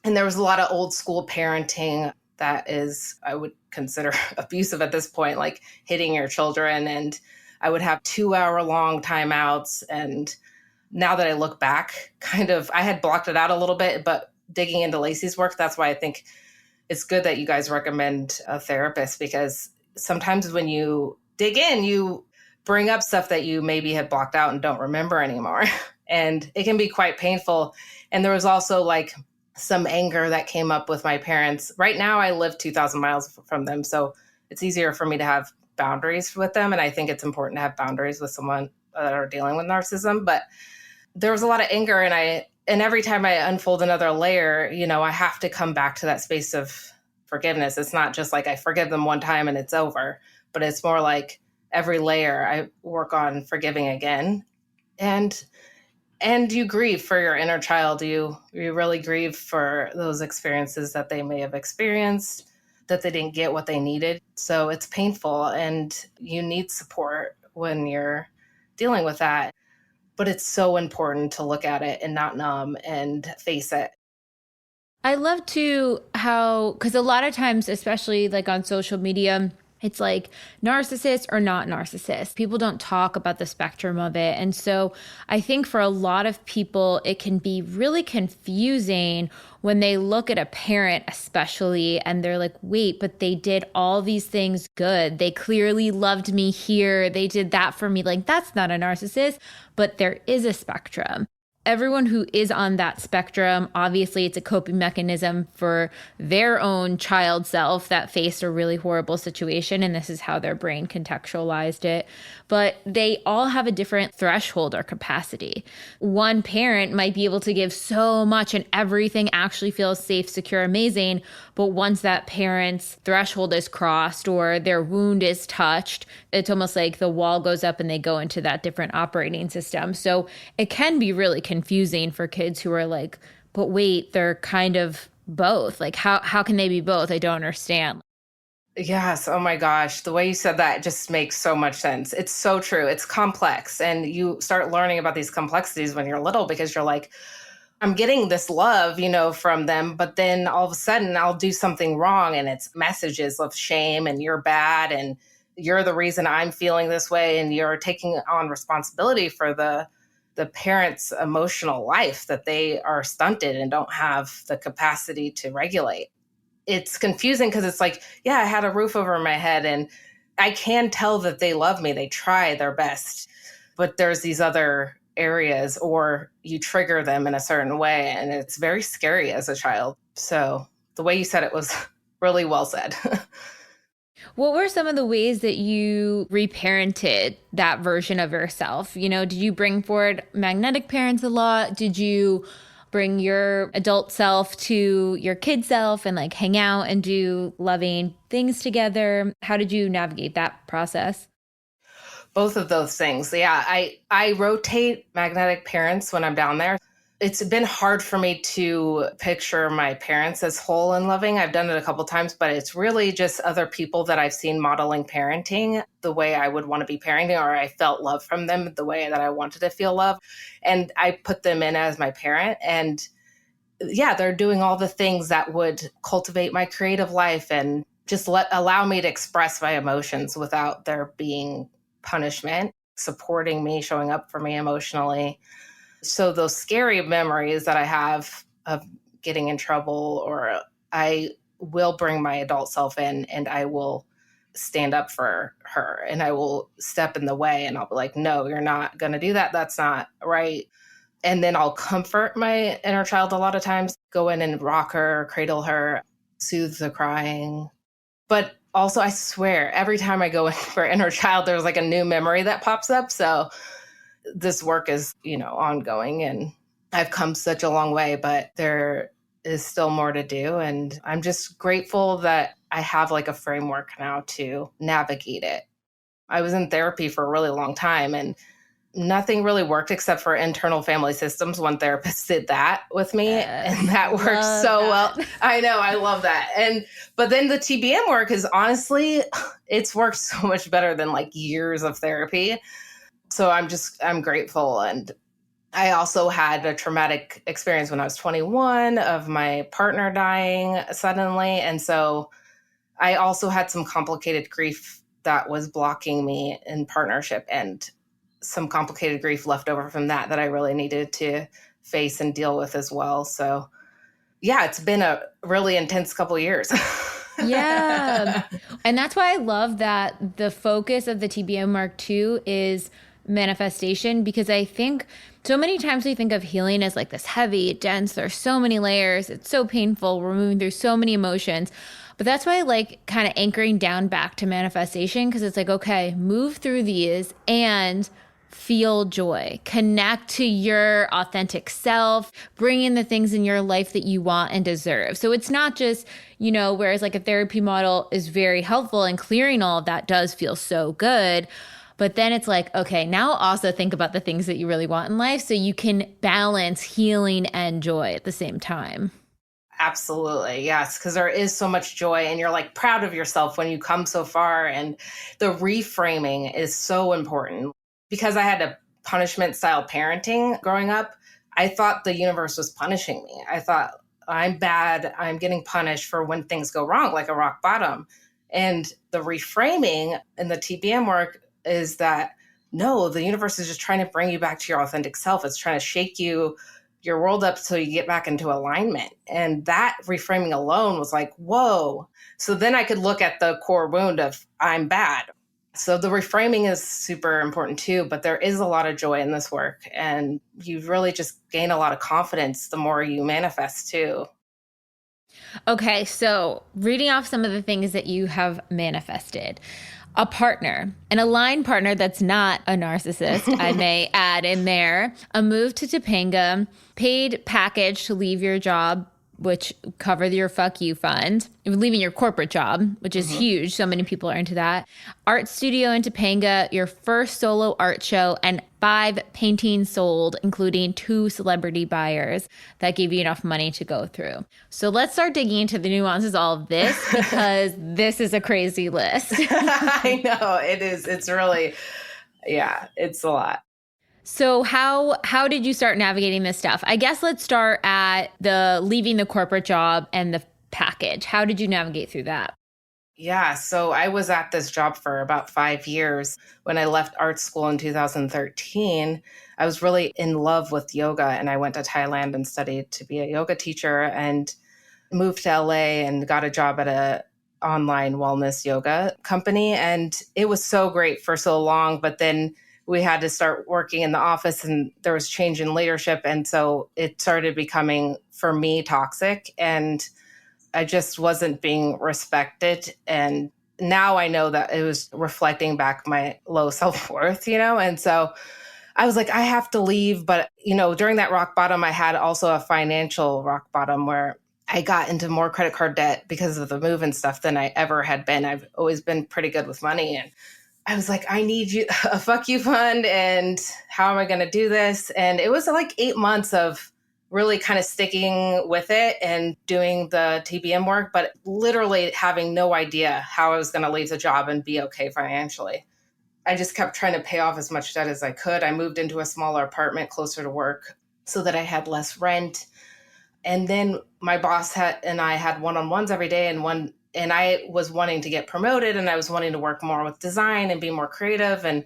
And there was a lot of old school parenting that is, I would consider abusive at this point, like hitting your children. And I would have 2-hour long timeouts. And now that I look back, I had blocked it out a little bit, but digging into Lacey's work, that's why I think it's good that you guys recommend a therapist, because sometimes when you dig in, you bring up stuff that you maybe had blocked out and don't remember anymore. And it can be quite painful. And there was also like some anger that came up with my parents. Right now, I live 2,000 miles from them. So it's easier for me to have boundaries with them. And I think it's important to have boundaries with someone that are dealing with narcissism. But there was a lot of anger, and every time I unfold another layer, I have to come back to that space of forgiveness. It's not just like I forgive them one time and it's over, but it's more like every layer I work on forgiving again. And you grieve for your inner child. You really grieve for those experiences that they may have experienced, that they didn't get what they needed. So it's painful, and you need support when you're dealing with that. But it's so important to look at it and not numb and face it. I love because a lot of times, especially like on social media, it's like narcissist or not narcissist. People don't talk about the spectrum of it. And so I think for a lot of people, it can be really confusing when they look at a parent, especially, and they're like, wait, but they did all these things good. They clearly loved me here. They did that for me. Like, that's not a narcissist, but there is a spectrum. Everyone who is on that spectrum, obviously it's a coping mechanism for their own child self that faced a really horrible situation, and this is how their brain contextualized it. But they all have a different threshold or capacity. One parent might be able to give so much and everything actually feels safe, secure, amazing, but once that parent's threshold is crossed or their wound is touched, it's almost like the wall goes up and they go into that different operating system. So it can be really confusing for kids who are like, but wait, they're kind of both. Like, how can they be both? I don't understand. Yes. Oh my gosh. The way you said that just makes so much sense. It's so true. It's complex. And you start learning about these complexities when you're little, because you're like, I'm getting this love, from them, but then all of a sudden I'll do something wrong, and it's messages of shame and you're bad and you're the reason I'm feeling this way. And you're taking on responsibility for the parent's emotional life that they are stunted and don't have the capacity to regulate. It's confusing because it's like, yeah, I had a roof over my head and I can tell that they love me. They try their best, but there's these other areas, or you trigger them in a certain way. And it's very scary as a child. So the way you said it was really well said. What were some of the ways that you reparented that version of yourself? Did you bring forward magnetic parents a lot? Did you bring your adult self to your kid self and like hang out and do loving things together? How did you navigate that process? Both of those things. Yeah, I rotate magnetic parents when I'm down there. It's been hard for me to picture my parents as whole and loving. I've done it a couple times, but it's really just other people that I've seen modeling parenting the way I would want to be parenting, or I felt love from them the way that I wanted to feel love. And I put them in as my parent. And yeah, they're doing all the things that would cultivate my creative life and just allow me to express my emotions without there being punishment, supporting me, showing up for me emotionally. So those scary memories that I have of getting in trouble, or I will bring my adult self in and I will stand up for her and I will step in the way and I'll be like, no, you're not going to do that. That's not right. And then I'll comfort my inner child a lot of times, go in and rock her, cradle her, soothe the crying. But also, I swear, every time I go in for inner child, there's like a new memory that pops up. So this work is, ongoing, and I've come such a long way, but there is still more to do. And I'm just grateful that I have like a framework now to navigate it. I was in therapy for a really long time and nothing really worked except for internal family systems. One therapist did that with me, and that worked so well. I know, I love that. But then the TBM work is honestly, it's worked so much better than like years of therapy. So I'm grateful. And I also had a traumatic experience when I was 21 of my partner dying suddenly. And so I also had some complicated grief that was blocking me in partnership, and some complicated grief left over from that I really needed to face and deal with as well. So yeah, it's been a really intense couple of years. Yeah. And that's why I love that the focus of the TBM Mark II is manifestation, because I think so many times we think of healing as like this heavy, dense, there's so many layers, it's so painful, we're moving through so many emotions. But that's why I like kind of anchoring down back to manifestation, because it's like, okay, move through these and feel joy, connect to your authentic self, bring in the things in your life that you want and deserve. So it's not just, whereas like a therapy model is very helpful and clearing all of that does feel so good. But then it's like, okay, now also think about the things that you really want in life so you can balance healing and joy at the same time. Absolutely. Yes. Because there is so much joy, and you're like proud of yourself when you come so far. And the reframing is so important. Because I had a punishment style parenting growing up, I thought the universe was punishing me. I thought, I'm bad, I'm getting punished for when things go wrong, like a rock bottom. And the reframing in the TBM work is that, no, the universe is just trying to bring you back to your authentic self. It's trying to shake your world up so you get back into alignment. And that reframing alone was like, whoa. So then I could look at the core wound of I'm bad. So the reframing is super important too, but there is a lot of joy in this work, and you really just gain a lot of confidence the more you manifest too. Okay, so reading off some of the things that you have manifested. A partner, an aligned partner that's not a narcissist, I may add in there. A move to Topanga, paid package to leave your job, which covered your fuck you fund, leaving your corporate job, which is huge. So many people are into that. Art studio in Topanga, your first solo art show, and 5 paintings sold, including 2 celebrity buyers that gave you enough money to go through. So let's start digging into the nuances of all of this, because this is a crazy list. I know it is. It's really, yeah, it's a lot. So how did you start navigating this stuff? I guess let's start at the leaving the corporate job and the package. How did you navigate through that? Yeah, so I was at this job for about 5 years. When I left art school in 2013, I was really in love with yoga, and I went to Thailand and studied to be a yoga teacher, and moved to LA and got a job at a online wellness yoga company. And it was so great for so long, but then we had to start working in the office, and there was change in leadership. And so it started becoming, for me, toxic, and I just wasn't being respected. And now I know that it was reflecting back my low self-worth, And so I was like, I have to leave. But, during that rock bottom, I had also a financial rock bottom where I got into more credit card debt because of the move and stuff than I ever had been. I've always been pretty good with money. And I was like, I need a fuck you fund. And how am I going to do this? And it was like 8 months of really kind of sticking with it and doing the TBM work, but literally having no idea how I was going to leave the job and be okay financially. I just kept trying to pay off as much debt as I could. I moved into a smaller apartment closer to work so that I had less rent. And then my boss and I had one-on-ones every day, and I was wanting to get promoted, and I was wanting to work more with design and be more creative. And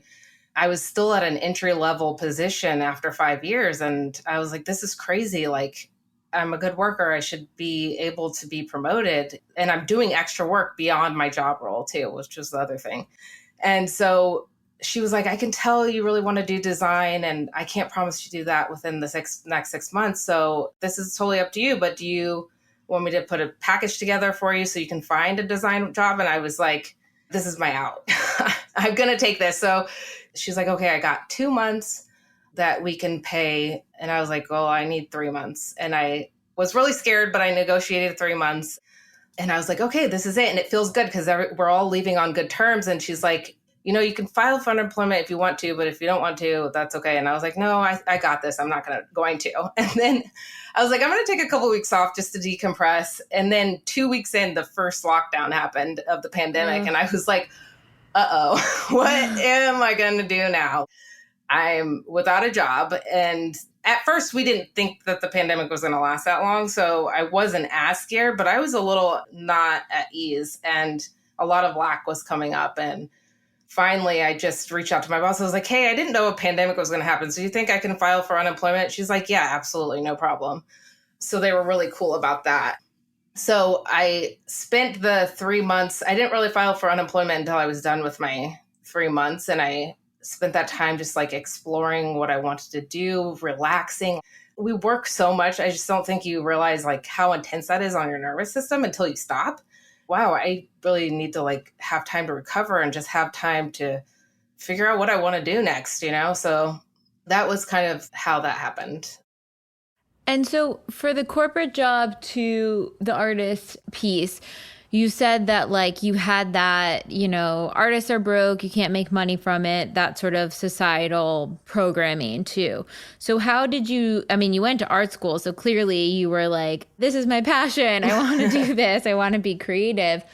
I was still at an entry-level position after 5 years. And I was like, this is crazy. Like, I'm a good worker. I should be able to be promoted. And I'm doing extra work beyond my job role too, which was the other thing. And so she was like, I can tell you really want to do design, and I can't promise you do that within the next 6 months. So this is totally up to you. But do you want me to put a package together for you so you can find a design job? And I was like, this is my out. I'm going to take this. So she's like, okay, I got 2 months that we can pay. And I was like, oh, I need 3 months. And I was really scared, but I negotiated 3 months. And I was like, okay, this is it. And it feels good because we're all leaving on good terms. And she's like, you can file for unemployment if you want to, but if you don't want to, that's okay. And I was like, no, I got this. I'm not going to. And then I was like, I'm going to take a couple of weeks off just to decompress. And then 2 weeks in, the first lockdown happened of the pandemic. And I was like, what am I going to do now? I'm without a job, and at first we didn't think that the pandemic was going to last that long. So I wasn't as scared, but I was a little not at ease, and a lot of lack was coming up. And finally, I just reached out to my boss. I was like, hey, I didn't know a pandemic was going to happen. So you think I can file for unemployment? She's like, yeah, absolutely. No problem. So they were really cool about that. So I spent the 3 months. I didn't really file for unemployment until I was done with my 3 months. And I spent that time just like exploring what I wanted to do, relaxing. We work so much. I just don't think you realize like how intense that is on your nervous system until you stop. Wow, I really need to like have time to recover and just have time to figure out what I want to do next, So that was kind of how that happened. And so for the corporate job to the artist piece, you said that like you had that, artists are broke, you can't make money from it, that sort of societal programming too. So how did you went to art school, so clearly you were like, this is my passion, I want to do this, I want to be creative.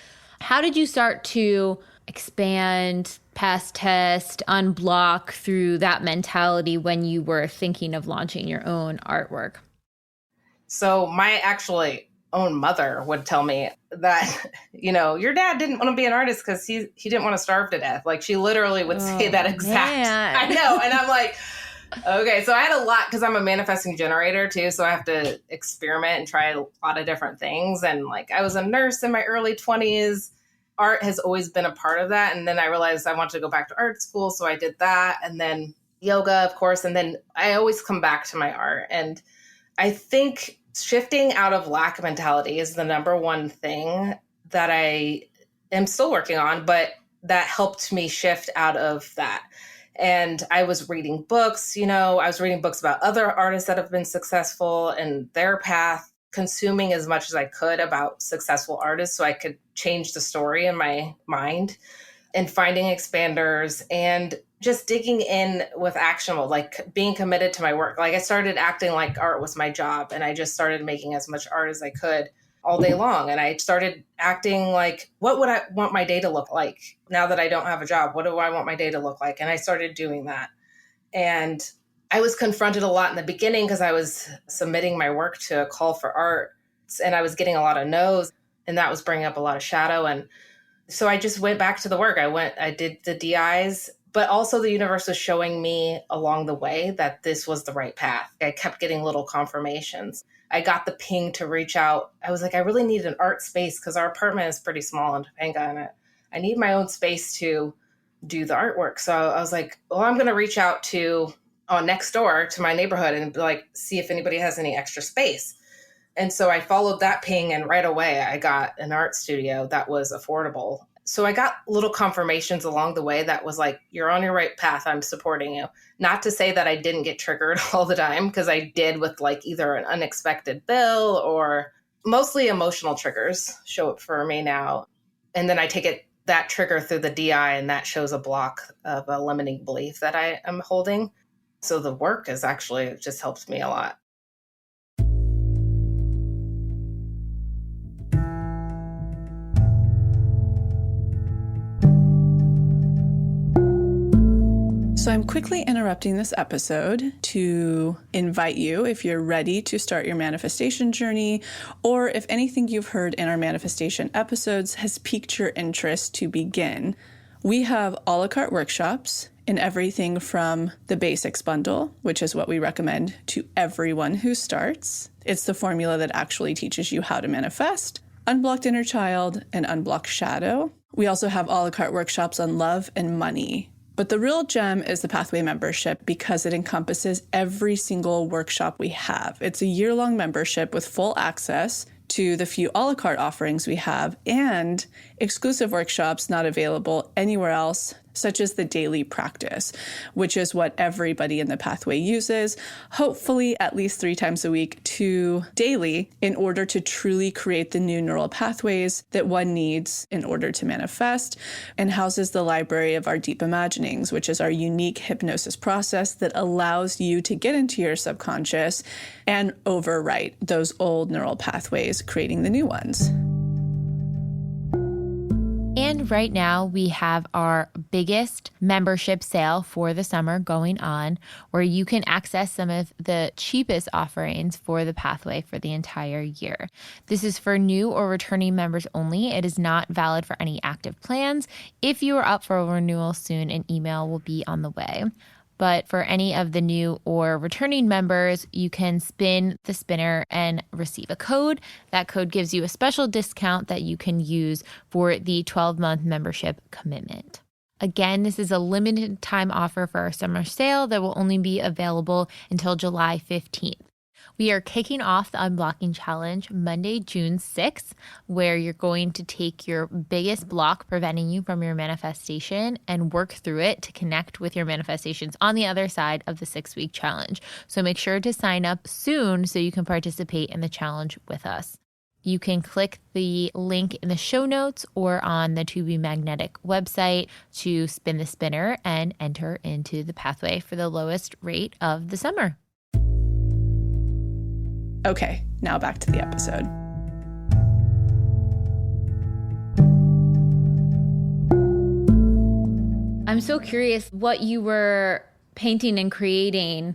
How did you start to expand, pass test, unblock through that mentality when you were thinking of launching your own artwork? So my own mother would tell me that, your dad didn't want to be an artist because he didn't want to starve to death. Like she literally would say that exact. Man. I know. And I'm like, okay, so I had a lot because I'm a manifesting generator too. So I have to experiment and try a lot of different things. And like I was a nurse in my early 20s. Art has always been a part of that. And then I realized I wanted to go back to art school. So I did that. And then yoga, of course. And then I always come back to my art. And I think shifting out of lack mentality is the number one thing that I am still working on, but that helped me shift out of that. And I was reading books, I was reading books about other artists that have been successful and their path, consuming as much as I could about successful artists so I could change the story in my mind, and finding expanders and just digging in with actionable, like being committed to my work. Like I started acting like art was my job, and I just started making as much art as I could all day long. And I started acting like, what would I want my day to look like now that I don't have a job? What do I want my day to look like? And I started doing that. And I was confronted a lot in the beginning because I was submitting my work to a call for art, and I was getting a lot of no's, and that was bringing up a lot of shadow. And so I just went back to the work. I did the DIs, but also the universe was showing me along the way that this was the right path. I kept getting little confirmations. I got the ping to reach out. I was like, I really need an art space because our apartment is pretty small in Topanga, and I need my own space to do the artwork. So I was like, well, I'm going to reach out to next door to my neighborhood and like see if anybody has any extra space. And so I followed that ping, and right away I got an art studio that was affordable. So I got little confirmations along the way that was like, you're on your right path. I'm supporting you. Not to say that I didn't get triggered all the time, because I did with like either an unexpected bill or mostly emotional triggers show up for me now. And then I take that trigger through the DI, and that shows a block of a limiting belief that I am holding. So the work has actually just helped me a lot. So I'm quickly interrupting this episode to invite you, if you're ready to start your manifestation journey, or if anything you've heard in our manifestation episodes has piqued your interest to begin. We have a la carte workshops in everything from the basics bundle, which is what we recommend to everyone who starts. It's the formula that actually teaches you how to manifest, unblocked inner child, and unblocked shadow. We also have a la carte workshops on love and money. But the real gem is the Pathway membership, because it encompasses every single workshop we have. It's a year-long membership with full access to the few a la carte offerings we have, and exclusive workshops not available anywhere else, such as the daily practice, which is what everybody in the Pathway uses, hopefully at least 3 times a week to daily, in order to truly create the new neural pathways that one needs in order to manifest, and houses the library of our deep imaginings, which is our unique hypnosis process that allows you to get into your subconscious and overwrite those old neural pathways, creating the new ones. And right now we have our biggest membership sale for the summer going on, where you can access some of the cheapest offerings for the pathway for the entire year. This is for new or returning members only. It is not valid for any active plans. If you are up for a renewal soon, an email will be on the way. But for any of the new or returning members, you can spin the spinner and receive a code. That code gives you a special discount that you can use for the 12-month membership commitment. Again, this is a limited time offer for our summer sale that will only be available until July 15th. We are kicking off the Unblocking Challenge Monday, June 6th, where you're going to take your biggest block preventing you from your manifestation and work through it to connect with your manifestations on the other side of the 6-week challenge. So make sure to sign up soon so you can participate in the challenge with us. You can click the link in the show notes or on the To Be Magnetic website to spin the spinner and enter into the pathway for the lowest rate of the summer. Okay, now back to the episode. I'm so curious what you were painting and creating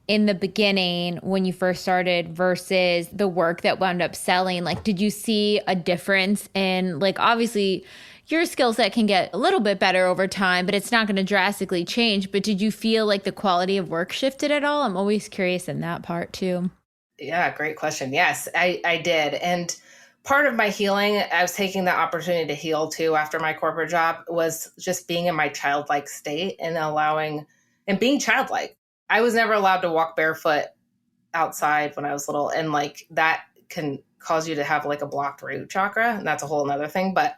in the beginning when you first started versus the work that wound up selling. Like, did you see a difference in, like, obviously your skill set can get a little bit better over time, but it's not going to drastically change. But did you feel like the quality of work shifted at all? I'm always curious in that part too. Yeah, great question. Yes, I did. And part of my healing, I was taking the opportunity to heal too after my corporate job, was just being in my childlike state and being childlike. I was never allowed to walk barefoot outside when I was little. And like that can cause you to have like a blocked root chakra. And that's a whole nother thing. But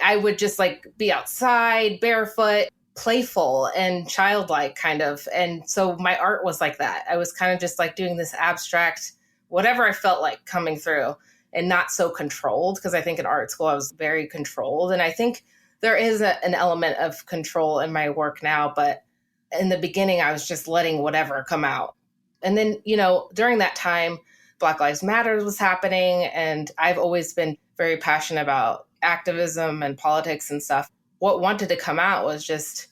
I would just like be outside barefoot, playful and childlike kind of. And so my art was like that. I was kind of just like doing this abstract, whatever I felt like coming through and not so controlled. Because I think in art school, I was very controlled. And I think there is an element of control in my work now. But in the beginning, I was just letting whatever come out. And then, during that time, Black Lives Matter was happening. And I've always been very passionate about activism and politics and stuff. What wanted to come out was just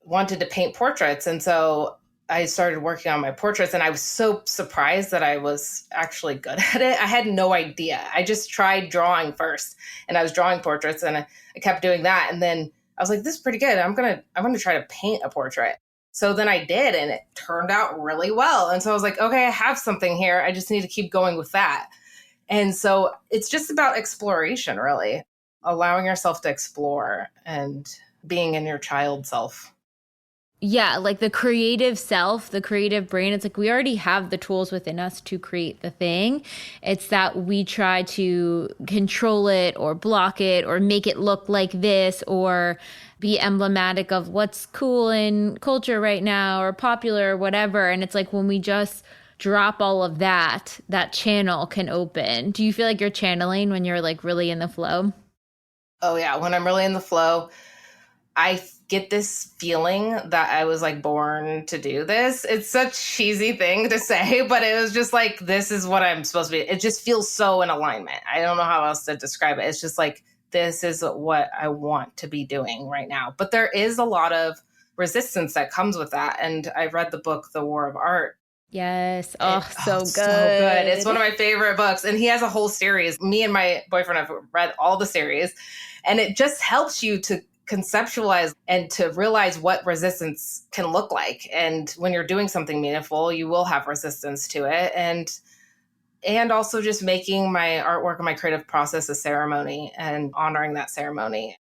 wanted to paint portraits. And so I started working on my portraits and I was so surprised that I was actually good at it. I had no idea. I just tried drawing first and I was drawing portraits and I kept doing that. And then I was like, this is pretty good. I'm going to try to paint a portrait. So then I did, and it turned out really well. And so I was like, okay, I have something here. I just need to keep going with that. And so it's just about exploration, really, allowing yourself to explore and being in your child self. Yeah, like the creative self, the creative brain, it's like we already have the tools within us to create the thing. It's that we try to control it or block it or make it look like this or be emblematic of what's cool in culture right now or popular or whatever. And it's like when we just drop all of that, that channel can open. Do you feel like you're channeling when you're like really in the flow? Oh yeah, when I'm really in the flow, I get this feeling that I was like born to do this. It's such a cheesy thing to say, but it was just like, this is what I'm supposed to be. It just feels so in alignment. I don't know how else to describe it. It's just like, this is what I want to be doing right now. But there is a lot of resistance that comes with that. And I read the book, The War of Art. Yes. So good. So good. It's one of my favorite books. And he has a whole series. Me and my boyfriend have read all the series. And it just helps you to conceptualize and to realize what resistance can look like. And when you're doing something meaningful, you will have resistance to it. And also just making my artwork and my creative process a ceremony and honoring that ceremony.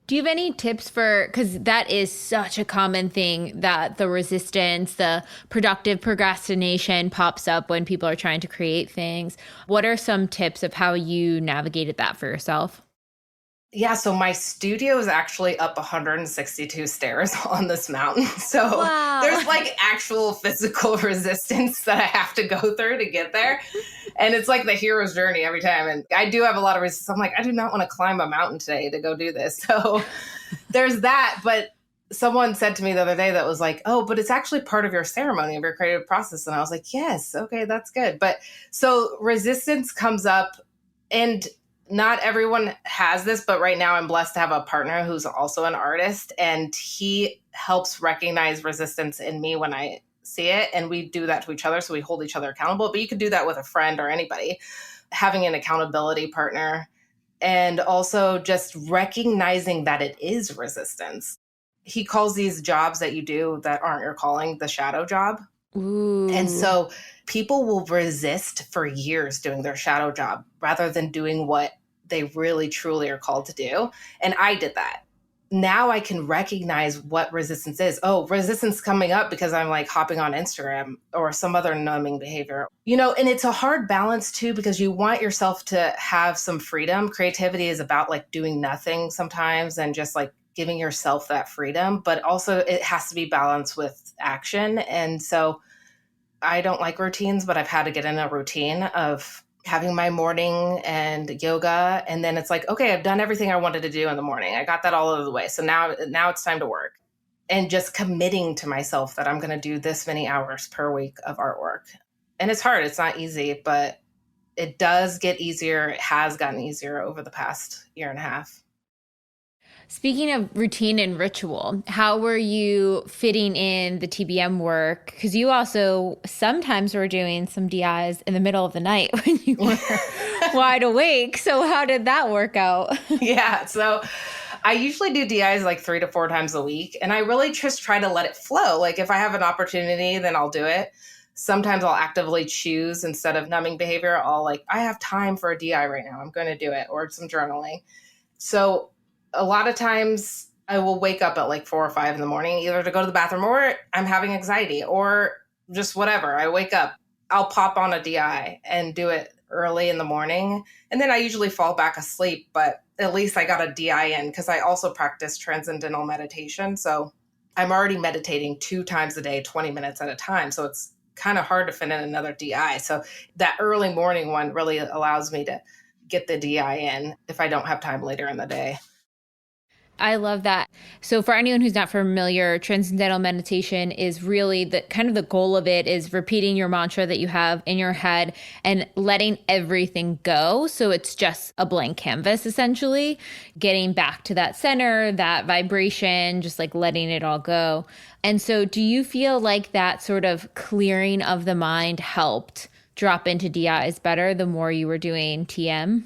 Do you have any tips because that is such a common thing, that the resistance, the productive procrastination pops up when people are trying to create things. What are some tips of how you navigated that for yourself? Yeah, so my studio is actually up 162 stairs on this mountain. So wow. There's like actual physical resistance that I have to go through to get there. And it's like the hero's journey every time. And I do have a lot of resistance. I'm like, I do not want to climb a mountain today to go do this. So there's that. But someone said to me the other day that was like, oh, but it's actually part of your ceremony, of your creative process. And I was like, yes, okay, that's good. But so resistance comes up, and Not everyone has this, but right now I'm blessed to have a partner who's also an artist, and he helps recognize resistance in me when I see it. And we do that to each other. So we hold each other accountable, but you could do that with a friend or anybody, having an accountability partner, and also just recognizing that it is resistance. He calls these jobs that you do that aren't your calling the shadow job. Ooh. And so people will resist for years doing their shadow job rather than doing what they really truly are called to do. And I did that. Now I can recognize what resistance is. Oh, resistance coming up because I'm like hopping on Instagram or some other numbing behavior. And it's a hard balance too, because you want yourself to have some freedom. Creativity is about like doing nothing sometimes and just like giving yourself that freedom, but also it has to be balanced with action. And so I don't like routines, but I've had to get in a routine of having my morning and yoga. And then it's like, okay, I've done everything I wanted to do in the morning. I got that all out of the way. So now it's time to work, and just committing to myself that I'm going to do this many hours per week of artwork. And it's hard. It's not easy, but it does get easier. It has gotten easier over the past year and a half. Speaking of routine and ritual, how were you fitting in the TBM work? Because you also sometimes were doing some DIs in the middle of the night when you were wide awake. So how did that work out? Yeah. So I usually do DIs like 3 to 4 times a week. And I really just try to let it flow. Like if I have an opportunity, then I'll do it. Sometimes I'll actively choose instead of numbing behavior. I'll like, I have time for a DI right now. I'm going to do it, or some journaling. So a lot of times I will wake up at like 4 or 5 in the morning, either to go to the bathroom or I'm having anxiety or just whatever. I wake up, I'll pop on a DI and do it early in the morning. And then I usually fall back asleep, but at least I got a DI in because I also practice transcendental meditation. So I'm already meditating 2 times a day, 20 minutes at a time. So it's kind of hard to fit in another DI. So that early morning one really allows me to get the DI in if I don't have time later in the day. I love that. So for anyone who's not familiar, transcendental meditation is really the kind of the goal of it is repeating your mantra that you have in your head and letting everything go. So it's just a blank canvas, essentially, getting back to that center, that vibration, just like letting it all go. And so do you feel like that sort of clearing of the mind helped drop into DIs better the more you were doing TM?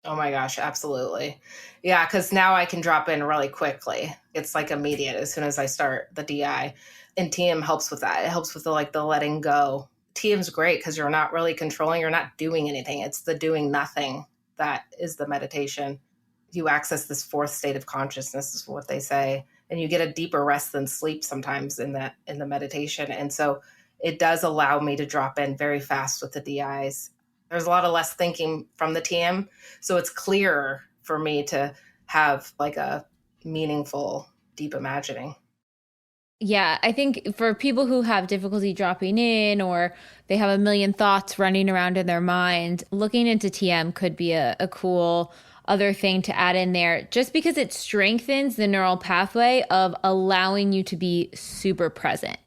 Oh my gosh, absolutely. Yeah, because now I can drop in really quickly. It's like immediate as soon as I start the DI. And TM helps with that. It helps with the letting go. TM's great because you're not really controlling, you're not doing anything. It's the doing nothing that is the meditation. You access this fourth state of consciousness is what they say. And you get a deeper rest than sleep sometimes in the meditation. And so it does allow me to drop in very fast with the DIs. There's a lot of less thinking from the TM. So it's clearer for me to have like a meaningful, deep imagining. Yeah, I think for people who have difficulty dropping in or they have a million thoughts running around in their mind, looking into TM could be a cool other thing to add in there, just because it strengthens the neural pathway of allowing you to be super present.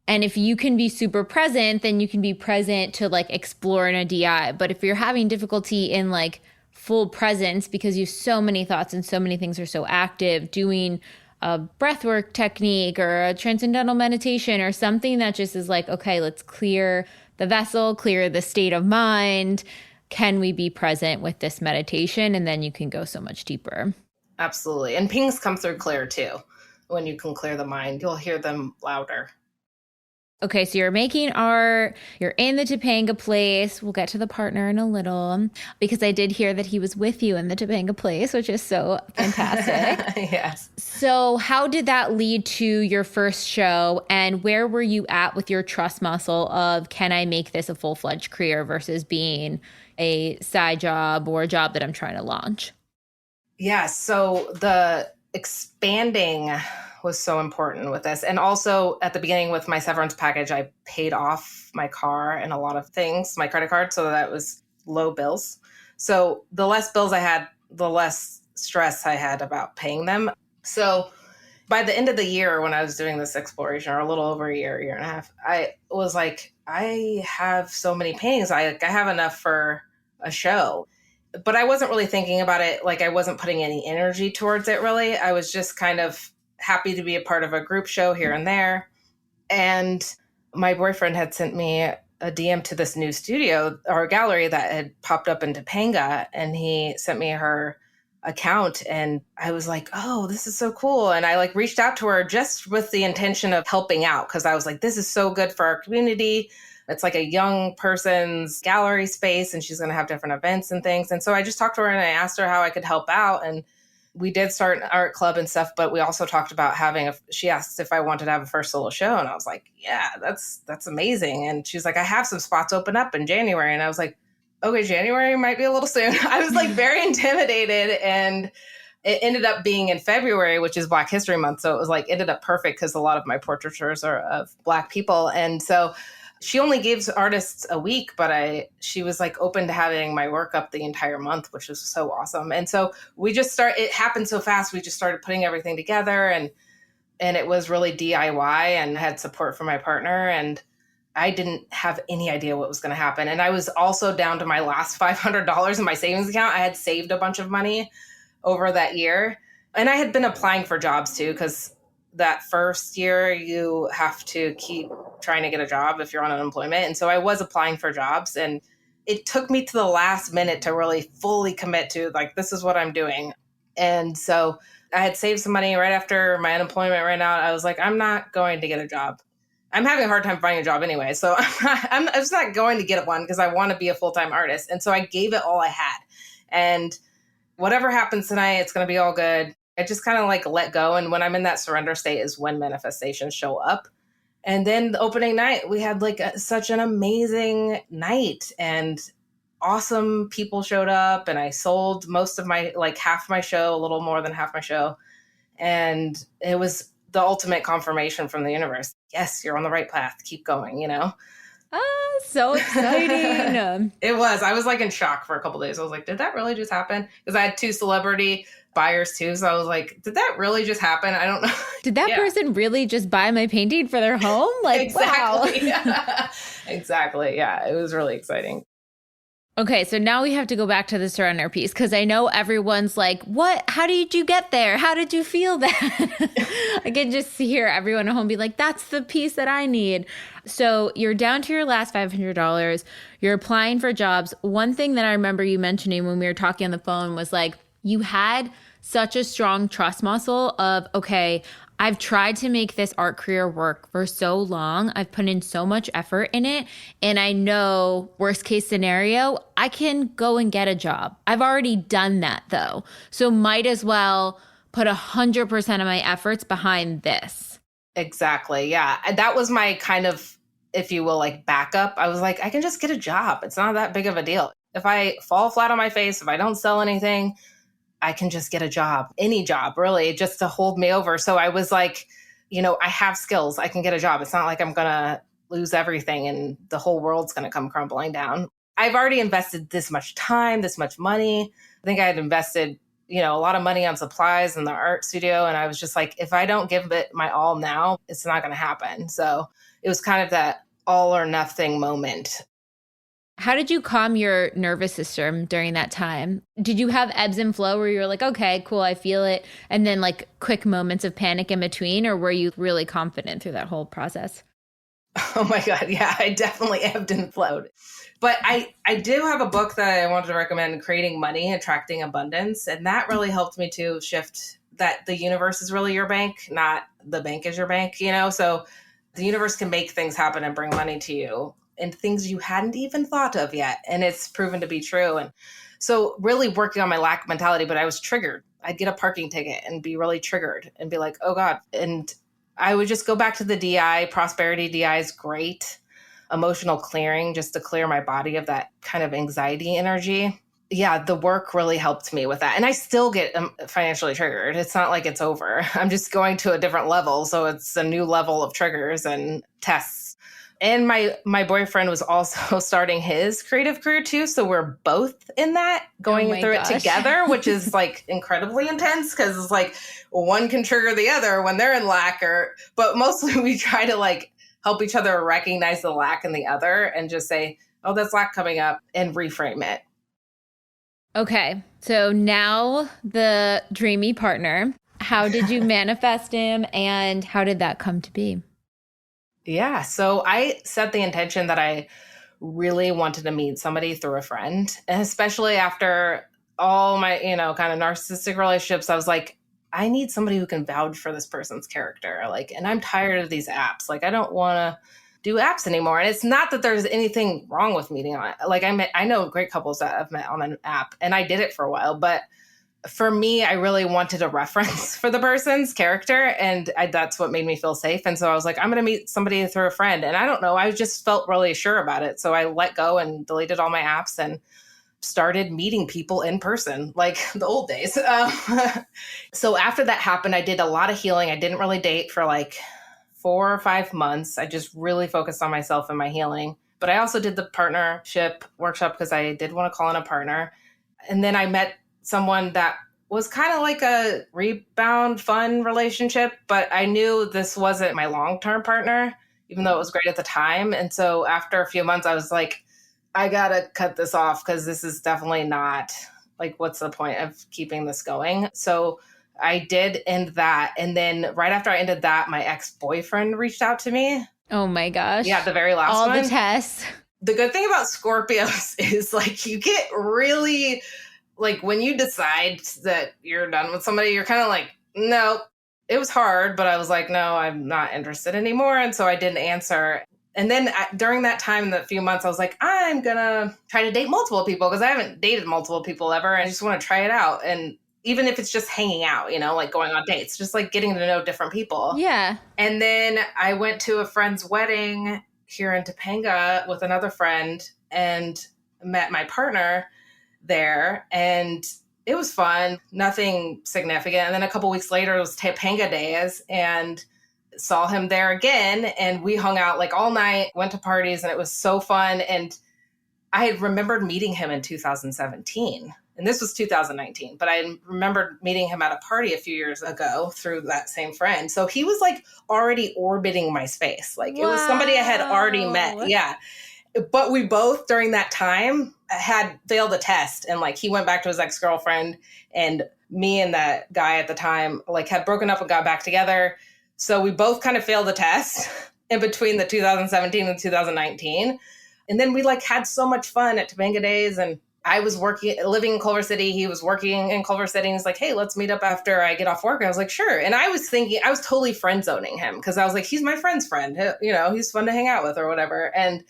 And if you can be super present, then you can be present to like explore in a DI. But if you're having difficulty in like full presence because you have so many thoughts and so many things are so active, doing a breathwork technique or a transcendental meditation or something that just is like, okay, let's clear the vessel, clear the state of mind. Can we be present with this meditation? And then you can go so much deeper. Absolutely. And pings come through clear too. When you can clear the mind, you'll hear them louder. Okay, so you're making art, you're in the Topanga place. We'll get to the partner in a little because I did hear that he was with you in the Topanga place, which is so fantastic. Yes. So how did that lead to your first show, and where were you at with your trust muscle of, can I make this a full-fledged career versus being a side job or a job that I'm trying to launch? Yeah, so the expanding was so important with this. And also at the beginning with my severance package, I paid off my car and a lot of things, my credit card, so that was low bills. So the less bills I had, the less stress I had about paying them. So by the end of the year, when I was doing this exploration, or a little over a year and a half, I was like, I have so many paintings. I have enough for a show. but I wasn't really thinking about it. Like I wasn't putting any energy towards it really. I was just kind of happy to be a part of a group show here and there. And my boyfriend had sent me a DM to this new studio or gallery that had popped up in Topanga. And he sent me her account and I was like, oh, this is so cool. And I like reached out to her just with the intention of helping out. Cause I was like, this is so good for our community. It's like a young person's gallery space and she's going to have different events and things. And so I just talked to her and I asked her how I could help out. And we did start an art club and stuff, but we also talked about she asked if I wanted to have a first solo show. And I was like, yeah, that's amazing. And she's like, I have some spots open up in January. And I was like, okay, January might be a little soon. I was like very intimidated, and it ended up being in February, which is Black History Month. So it was like, ended up perfect because a lot of my portraitures are of Black people. And so she only gives artists a week, but she was like open to having my work up the entire month, which was so awesome. And so it happened so fast. We just started putting everything together and it was really DIY and had support from my partner. And I didn't have any idea what was going to happen. And I was also down to my last $500 in my savings account. I had saved a bunch of money over that year. And I had been applying for jobs too, because that first year you have to keep trying to get a job if you're on unemployment. And so I was applying for jobs, and it took me to the last minute to really fully commit to like, this is what I'm doing. And so I had saved some money right after my unemployment ran out. I was like, I'm not going to get a job. I'm having a hard time finding a job anyway. So I'm just not going to get one because I want to be a full-time artist. And so I gave it all I had. And whatever happens tonight, it's going to be all good. I just kind of like let go. And when I'm in that surrender state is when manifestations show up. And then the opening night, we had like such an amazing night and awesome people showed up. And I sold most of half my show, a little more than half my show. And it was the ultimate confirmation from the universe. Yes, you're on the right path. Keep going, Ah, so exciting. It was. I was like in shock for a couple of days. I was like, did that really just happen? Because I had 2 celebrity buyers too. So I was like, did that really just happen? I don't know. Did that person really just buy my painting for their home? Like, exactly. Wow. Exactly. Yeah, it was really exciting. Okay, so now we have to go back to the surrender piece because I know everyone's like, what? How did you get there? How did you feel that? I can just hear everyone at home be like, that's the piece that I need. So you're down to your last $500. You're applying for jobs. One thing that I remember you mentioning when we were talking on the phone was like, you had such a strong trust muscle of, okay, I've tried to make this art career work for so long. I've put in so much effort in it. And I know worst case scenario, I can go and get a job. I've already done that though. So might as well put 100% of my efforts behind this. Exactly. Yeah. That was my kind of, if you will, like backup. I was like, I can just get a job. It's not that big of a deal. If I fall flat on my face, if I don't sell anything, I can just get a job, any job really, just to hold me over. So I was like, I have skills. I can get a job. It's not like I'm going to lose everything and the whole world's going to come crumbling down. I've already invested this much time, this much money. I think I had invested, a lot of money on supplies in the art studio. And I was just like, if I don't give it my all now, it's not going to happen. So it was kind of that all or nothing moment. How did you calm your nervous system during that time? Did you have ebbs and flow where you were like, okay, cool, I feel it, and then like quick moments of panic in between, or were you really confident through that whole process? Oh my God, yeah, I definitely ebbed and flowed. But I do have a book that I wanted to recommend, Creating Money, Attracting Abundance, and that really helped me to shift that the universe is really your bank, not the bank is your bank, So the universe can make things happen and bring money to you. And things you hadn't even thought of yet. And it's proven to be true. And so really working on my lack mentality, but I was triggered. I'd get a parking ticket and be really triggered and be like, oh God. And I would just go back to the DI. Prosperity DI is great. Emotional clearing, just to clear my body of that kind of anxiety energy. Yeah, the work really helped me with that. And I still get financially triggered. It's not like it's over. I'm just going to a different level. So it's a new level of triggers and tests. And my boyfriend was also starting his creative career too. So we're both in that, going through it together, which is like incredibly intense because it's like one can trigger the other when they're in lack, but mostly we try to like help each other recognize the lack in the other and just say, oh, that's lack coming up, and reframe it. Okay. So now the dreamy partner, how did you manifest him and how did that come to be? Yeah. So I set the intention that I really wanted to meet somebody through a friend, and especially after all my, kind of narcissistic relationships, I was like, I need somebody who can vouch for this person's character. Like, and I'm tired of these apps. Like, I don't want to do apps anymore. And it's not that there's anything wrong with meeting on it. Like, I know great couples that I've met on an app, and I did it for a while, but for me, I really wanted a reference for the person's character, and that's what made me feel safe. And so I was like, I'm going to meet somebody through a friend. And I don't know, I just felt really sure about it. So I let go and deleted all my apps and started meeting people in person, like the old days. So after that happened, I did a lot of healing. I didn't really date for like 4 or 5 months. I just really focused on myself and my healing. But I also did the partnership workshop because I did want to call in a partner. And then I met someone that was kind of like a rebound fun relationship, but I knew this wasn't my long-term partner, even though it was great at the time. And so after a few months, I was like, I gotta cut this off because this is definitely not, like, what's the point of keeping this going? So I did end that. And then right after I ended that, my ex-boyfriend reached out to me. Oh my gosh. Yeah, the very last one. one. All the tests. The good thing about Scorpios is like you get really... like when you decide that you're done with somebody, you're kind of like, no, it was hard, but I was like, no, I'm not interested anymore. And so I didn't answer. And then during that time, the few months, I was like, I'm going to try to date multiple people because I haven't dated multiple people ever. And I just want to try it out. And even if it's just hanging out, like going on dates, just like getting to know different people. Yeah. And then I went to a friend's wedding here in Topanga with another friend and met my partner there, and it was fun, nothing significant. And then a couple weeks later, it was Topanga days, and saw him there again, and we hung out like all night, went to parties, and it was so fun. And I had remembered meeting him in 2017, and this was 2019, but I remembered meeting him at a party a few years ago through that same friend. So he was like already orbiting my space. Like, wow. It was somebody I had already met. Yeah. But we both, during that time, had failed a test. And like, he went back to his ex-girlfriend, and me and that guy at the time, like, had broken up and got back together. So we both kind of failed the test in between the 2017 and 2019. And then we like had so much fun at Topanga Days. And I was living in Culver City. He was working in Culver City. And he's like, hey, let's meet up after I get off work. And I was like, sure. And I was totally friend zoning him because I was like, he's my friend's friend. He's fun to hang out with or whatever. And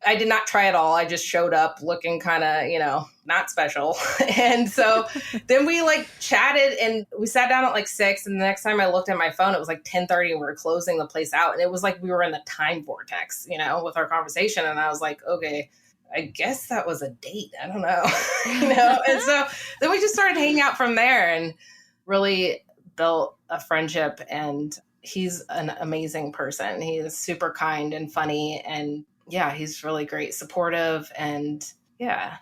I did not try at all. I just showed up looking kind of, not special. And so then we like chatted, and we sat down at like 6. And the next time I looked at my phone, it was like 10:30 and we were closing the place out. And it was like we were in the time vortex, with our conversation. And I was like, okay, I guess that was a date. I don't know. And so then we just started hanging out from there and really built a friendship. And he's an amazing person. He is super kind and funny, and yeah, he's really great, supportive, and yeah.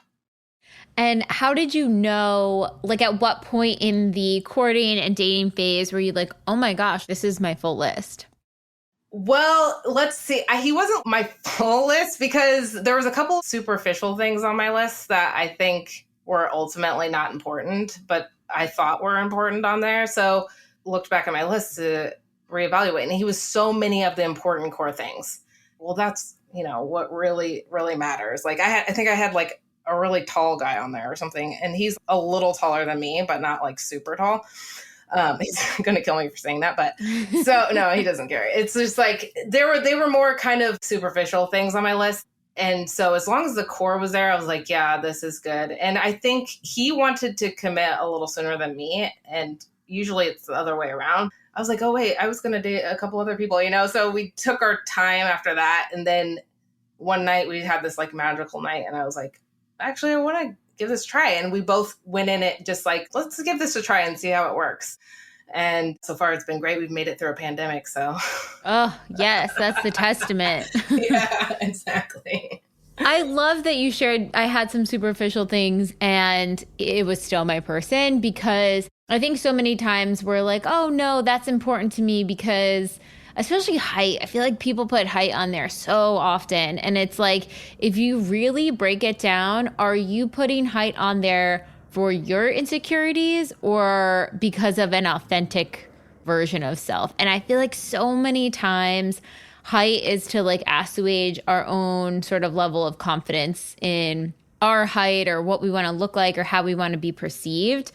And how did you know, like, at what point in the courting and dating phase were you like, oh my gosh, this is my full list? Well, let's see. He wasn't my full list because there was a couple superficial things on my list that I think were ultimately not important, but I thought were important on there. So looked back at my list to reevaluate, and he was so many of the important core things. Well, that's what really, really matters. Like I think I had like a really tall guy on there or something, and he's a little taller than me, but not like super tall. He's going to kill me for saying that, but so no, he doesn't care. It's just like, they were more kind of superficial things on my list. And so as long as the core was there, I was like, yeah, this is good. And I think he wanted to commit a little sooner than me. And usually it's the other way around. I was like, oh, wait, I was going to date a couple other people, so we took our time after that. And then one night we had this like magical night, and I was like, actually, I want to give this a try. And we both went in it just like, let's give this a try and see how it works. And so far it's been great. We've made it through a pandemic. So. Oh, yes, that's the testament. Yeah, exactly. I love that you shared I had some superficial things and it was still my person, because I think so many times we're like, oh no, that's important to me because especially height. I feel like people put height on there so often. And it's like, if you really break it down, are you putting height on there for your insecurities or because of an authentic version of self. And I feel like so many times height is to like assuage our own sort of level of confidence in our height or what we want to look like or how we want to be perceived.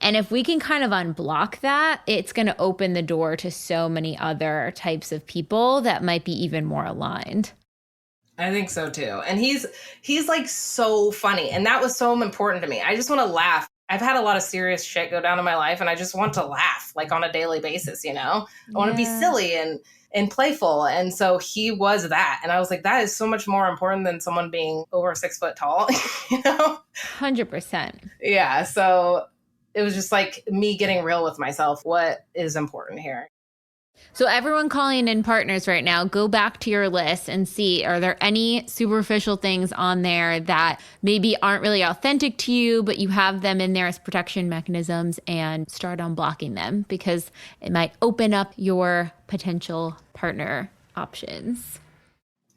And if we can kind of unblock that, it's going to open the door to so many other types of people that might be even more aligned. I think so too. And he's like so funny. And that was so important to me. I just want to laugh. I've had a lot of serious shit go down in my life and I just want to laugh like on a daily basis, you know? I want to be silly and playful. And so he was that. And I was like, that is so much more important than someone being over 6 foot tall, you know? 100%. Yeah. So it was just like me getting real with myself. What is important here? So everyone calling in partners right now, go back to your list and see, are there any superficial things on there that maybe aren't really authentic to you, but you have them in there as protection mechanisms, and start unblocking them because it might open up your potential partner options.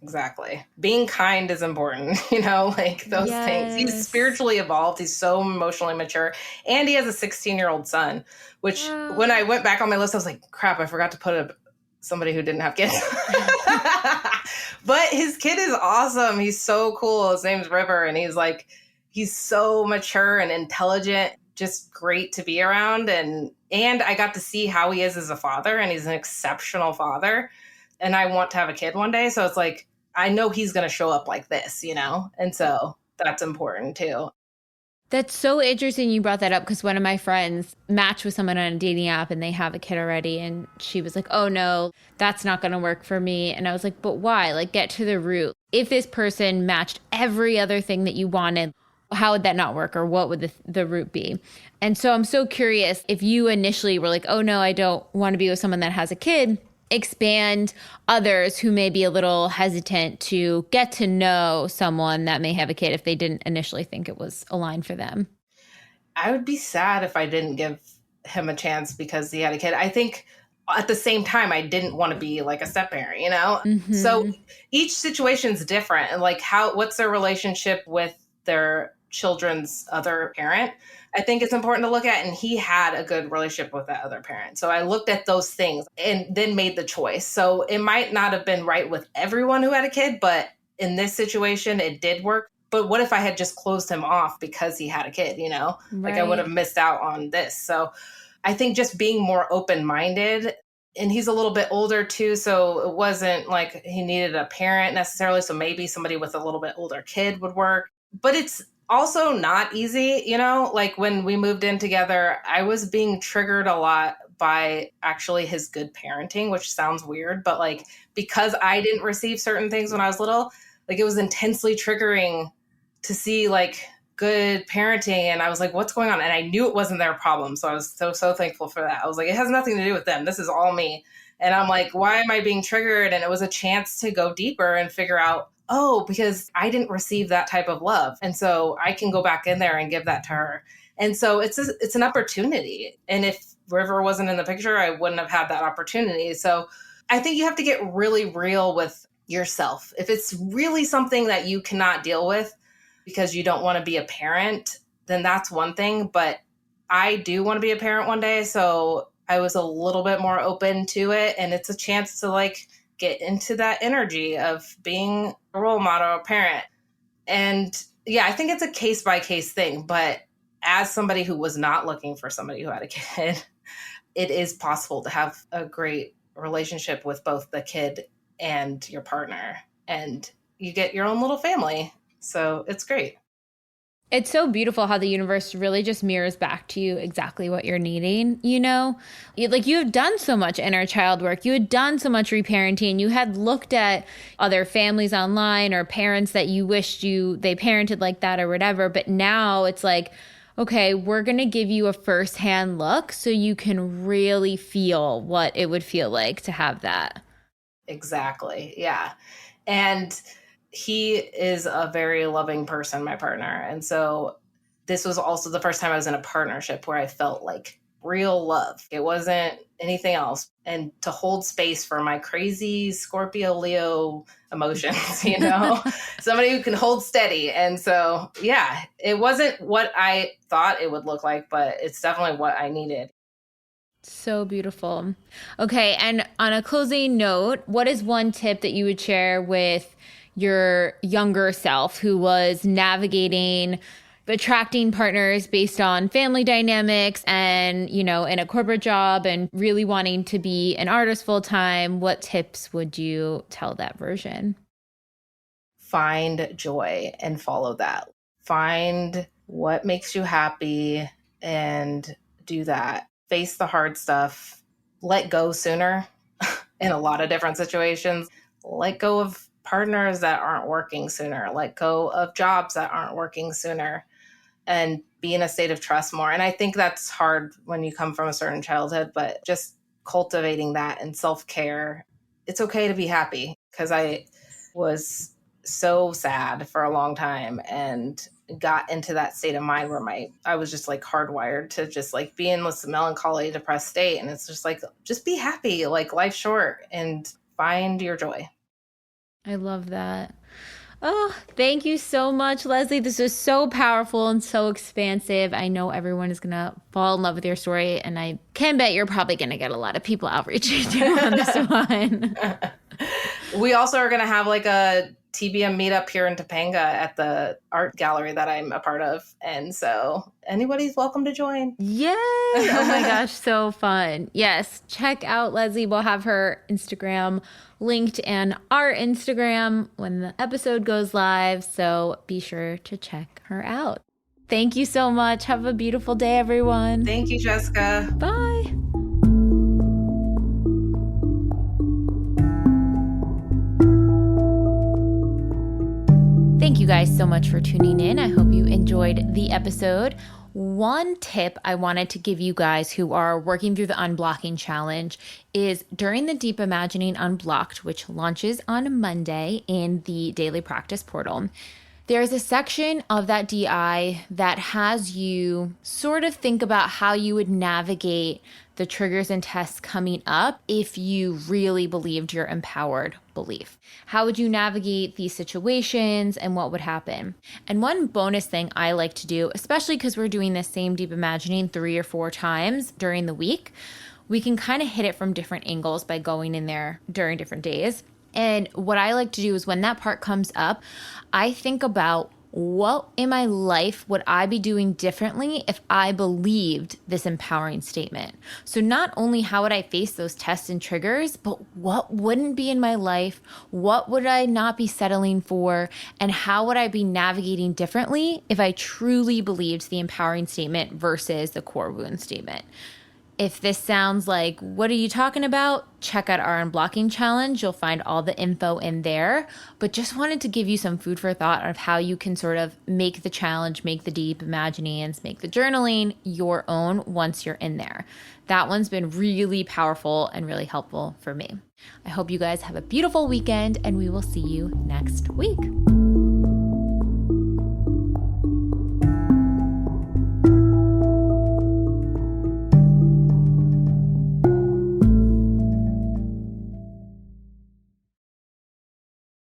Exactly. Being kind is important, you know, like those things. He's spiritually evolved. He's so emotionally mature. And he has a 16-year-old son, which when I went back on my list, I was like, crap, I forgot to put somebody who didn't have kids. But his kid is awesome. He's so cool. His name's River. And he's so mature and intelligent, just great to be around. And I got to see how he is as a father, and he's an exceptional father. And I want to have a kid one day. So it's like, I know he's going to show up like this, you know? And so that's important too. That's so interesting you brought that up, because one of my friends matched with someone on a dating app and they have a kid already. And she was like, oh no, that's not going to work for me. And I was like, but why? Like, get to the root. If this person matched every other thing that you wanted, how would that not work? Or what would the root be? And so I'm so curious if you initially were like, oh no, I don't want to be with someone that has a kid. Expand others who may be a little hesitant to get to know someone that may have a kid if they didn't initially think it was aligned for them. I would be sad if I didn't give him a chance because he had a kid. I think at the same time, I didn't want to be like a step parent, you know? Mm-hmm. So each situation's different. And like what's their relationship with their children's other parent? I think it's important to look at, and he had a good relationship with that other parent. So I looked at those things and then made the choice. So it might not have been right with everyone who had a kid, but in this situation, it did work. But what if I had just closed him off because he had a kid, you know? Right. Like I would have missed out on this. So I think just being more open-minded, and he's a little bit older too. So it wasn't like he needed a parent necessarily. So maybe somebody with a little bit older kid would work, but it's also not easy, you know, like when we moved in together, I was being triggered a lot by actually his good parenting, which sounds weird, but like, because I didn't receive certain things when I was little, like it was intensely triggering to see like good parenting. And I was like, what's going on? And I knew it wasn't their problem. So I was so thankful for that. I was like, it has nothing to do with them. This is all me. And I'm like, why am I being triggered? And it was a chance to go deeper and figure out, oh, because I didn't receive that type of love. And so I can go back in there and give that to her. And so it's an opportunity. And if River wasn't in the picture, I wouldn't have had that opportunity. So I think you have to get really real with yourself. If it's really something that you cannot deal with because you don't want to be a parent, then that's one thing. But I do want to be a parent one day. So I was a little bit more open to it. And it's a chance to like get into that energy of being a role model, a parent. And yeah, I think it's a case by case thing. But as somebody who was not looking for somebody who had a kid, it is possible to have a great relationship with both the kid and your partner. And you get your own little family. So it's great. It's so beautiful how the universe really just mirrors back to you exactly what you're needing, you know? Like you have done so much inner child work. You had done so much reparenting. You had looked at other families online or parents that you wished they parented like that or whatever. But now it's like, okay, we're going to give you a firsthand look so you can really feel what it would feel like to have that. Exactly. Yeah. And he is a very loving person, my partner. And so this was also the first time I was in a partnership where I felt like real love. It wasn't anything else. And to hold space for my crazy Scorpio Leo emotions, somebody who can hold steady. And so, yeah, it wasn't what I thought it would look like, but it's definitely what I needed. So beautiful. Okay. And on a closing note, what is one tip that you would share with your younger self who was navigating attracting partners based on family dynamics and, in a corporate job and really wanting to be an artist full time? What tips would you tell that version? Find joy and follow that. Find what makes you happy and do that. Face the hard stuff. Let go sooner in a lot of different situations. Let go of partners that aren't working sooner. Let go of jobs that aren't working sooner. And be in a state of trust more. And I think that's hard when you come from a certain childhood, but just cultivating that and self-care. It's okay to be happy, because I was so sad for a long time and got into that state of mind where I was just like hardwired to just like be in this melancholy, depressed state. And it's just like, just be happy, like life's short, and find your joy. I love that. Oh, thank you so much, Leslie. This was so powerful and so expansive. I know everyone is going to fall in love with your story, and I can bet you're probably going to get a lot of people outreaching to you on this one. We also are going to have like a TBM meetup here in Topanga at the art gallery that I'm a part of. And so anybody's welcome to join. Yay! Oh my gosh, so fun. Yes, check out Leslie. We'll have her Instagram linked and our Instagram when the episode goes live. So be sure to check her out. Thank you so much. Have a beautiful day, everyone. Thank you, Jessica. Bye. Thank you guys so much for tuning in. I hope you enjoyed the episode. One tip I wanted to give you guys who are working through the unblocking challenge is during the Deep Imagining Unblocked, which launches on Monday in the Daily Practice portal, there's a section of that DI that has you sort of think about how you would navigate the triggers and tests coming up if you really believed your empowered belief. How would you navigate these situations and what would happen? And one bonus thing I like to do, especially because we're doing the same deep imagining 3 or 4 times during the week, we can kind of hit it from different angles by going in there during different days. And what I like to do is when that part comes up, I think about what in my life would I be doing differently if I believed this empowering statement? So not only how would I face those tests and triggers, but what wouldn't be in my life? What would I not be settling for? And how would I be navigating differently if I truly believed the empowering statement versus the core wound statement? If this sounds like, what are you talking about? Check out our unblocking challenge. You'll find all the info in there. But just wanted to give you some food for thought of how you can sort of make the challenge, make the deep imaginings, make the journaling your own once you're in there. That one's been really powerful and really helpful for me. I hope you guys have a beautiful weekend, and we will see you next week.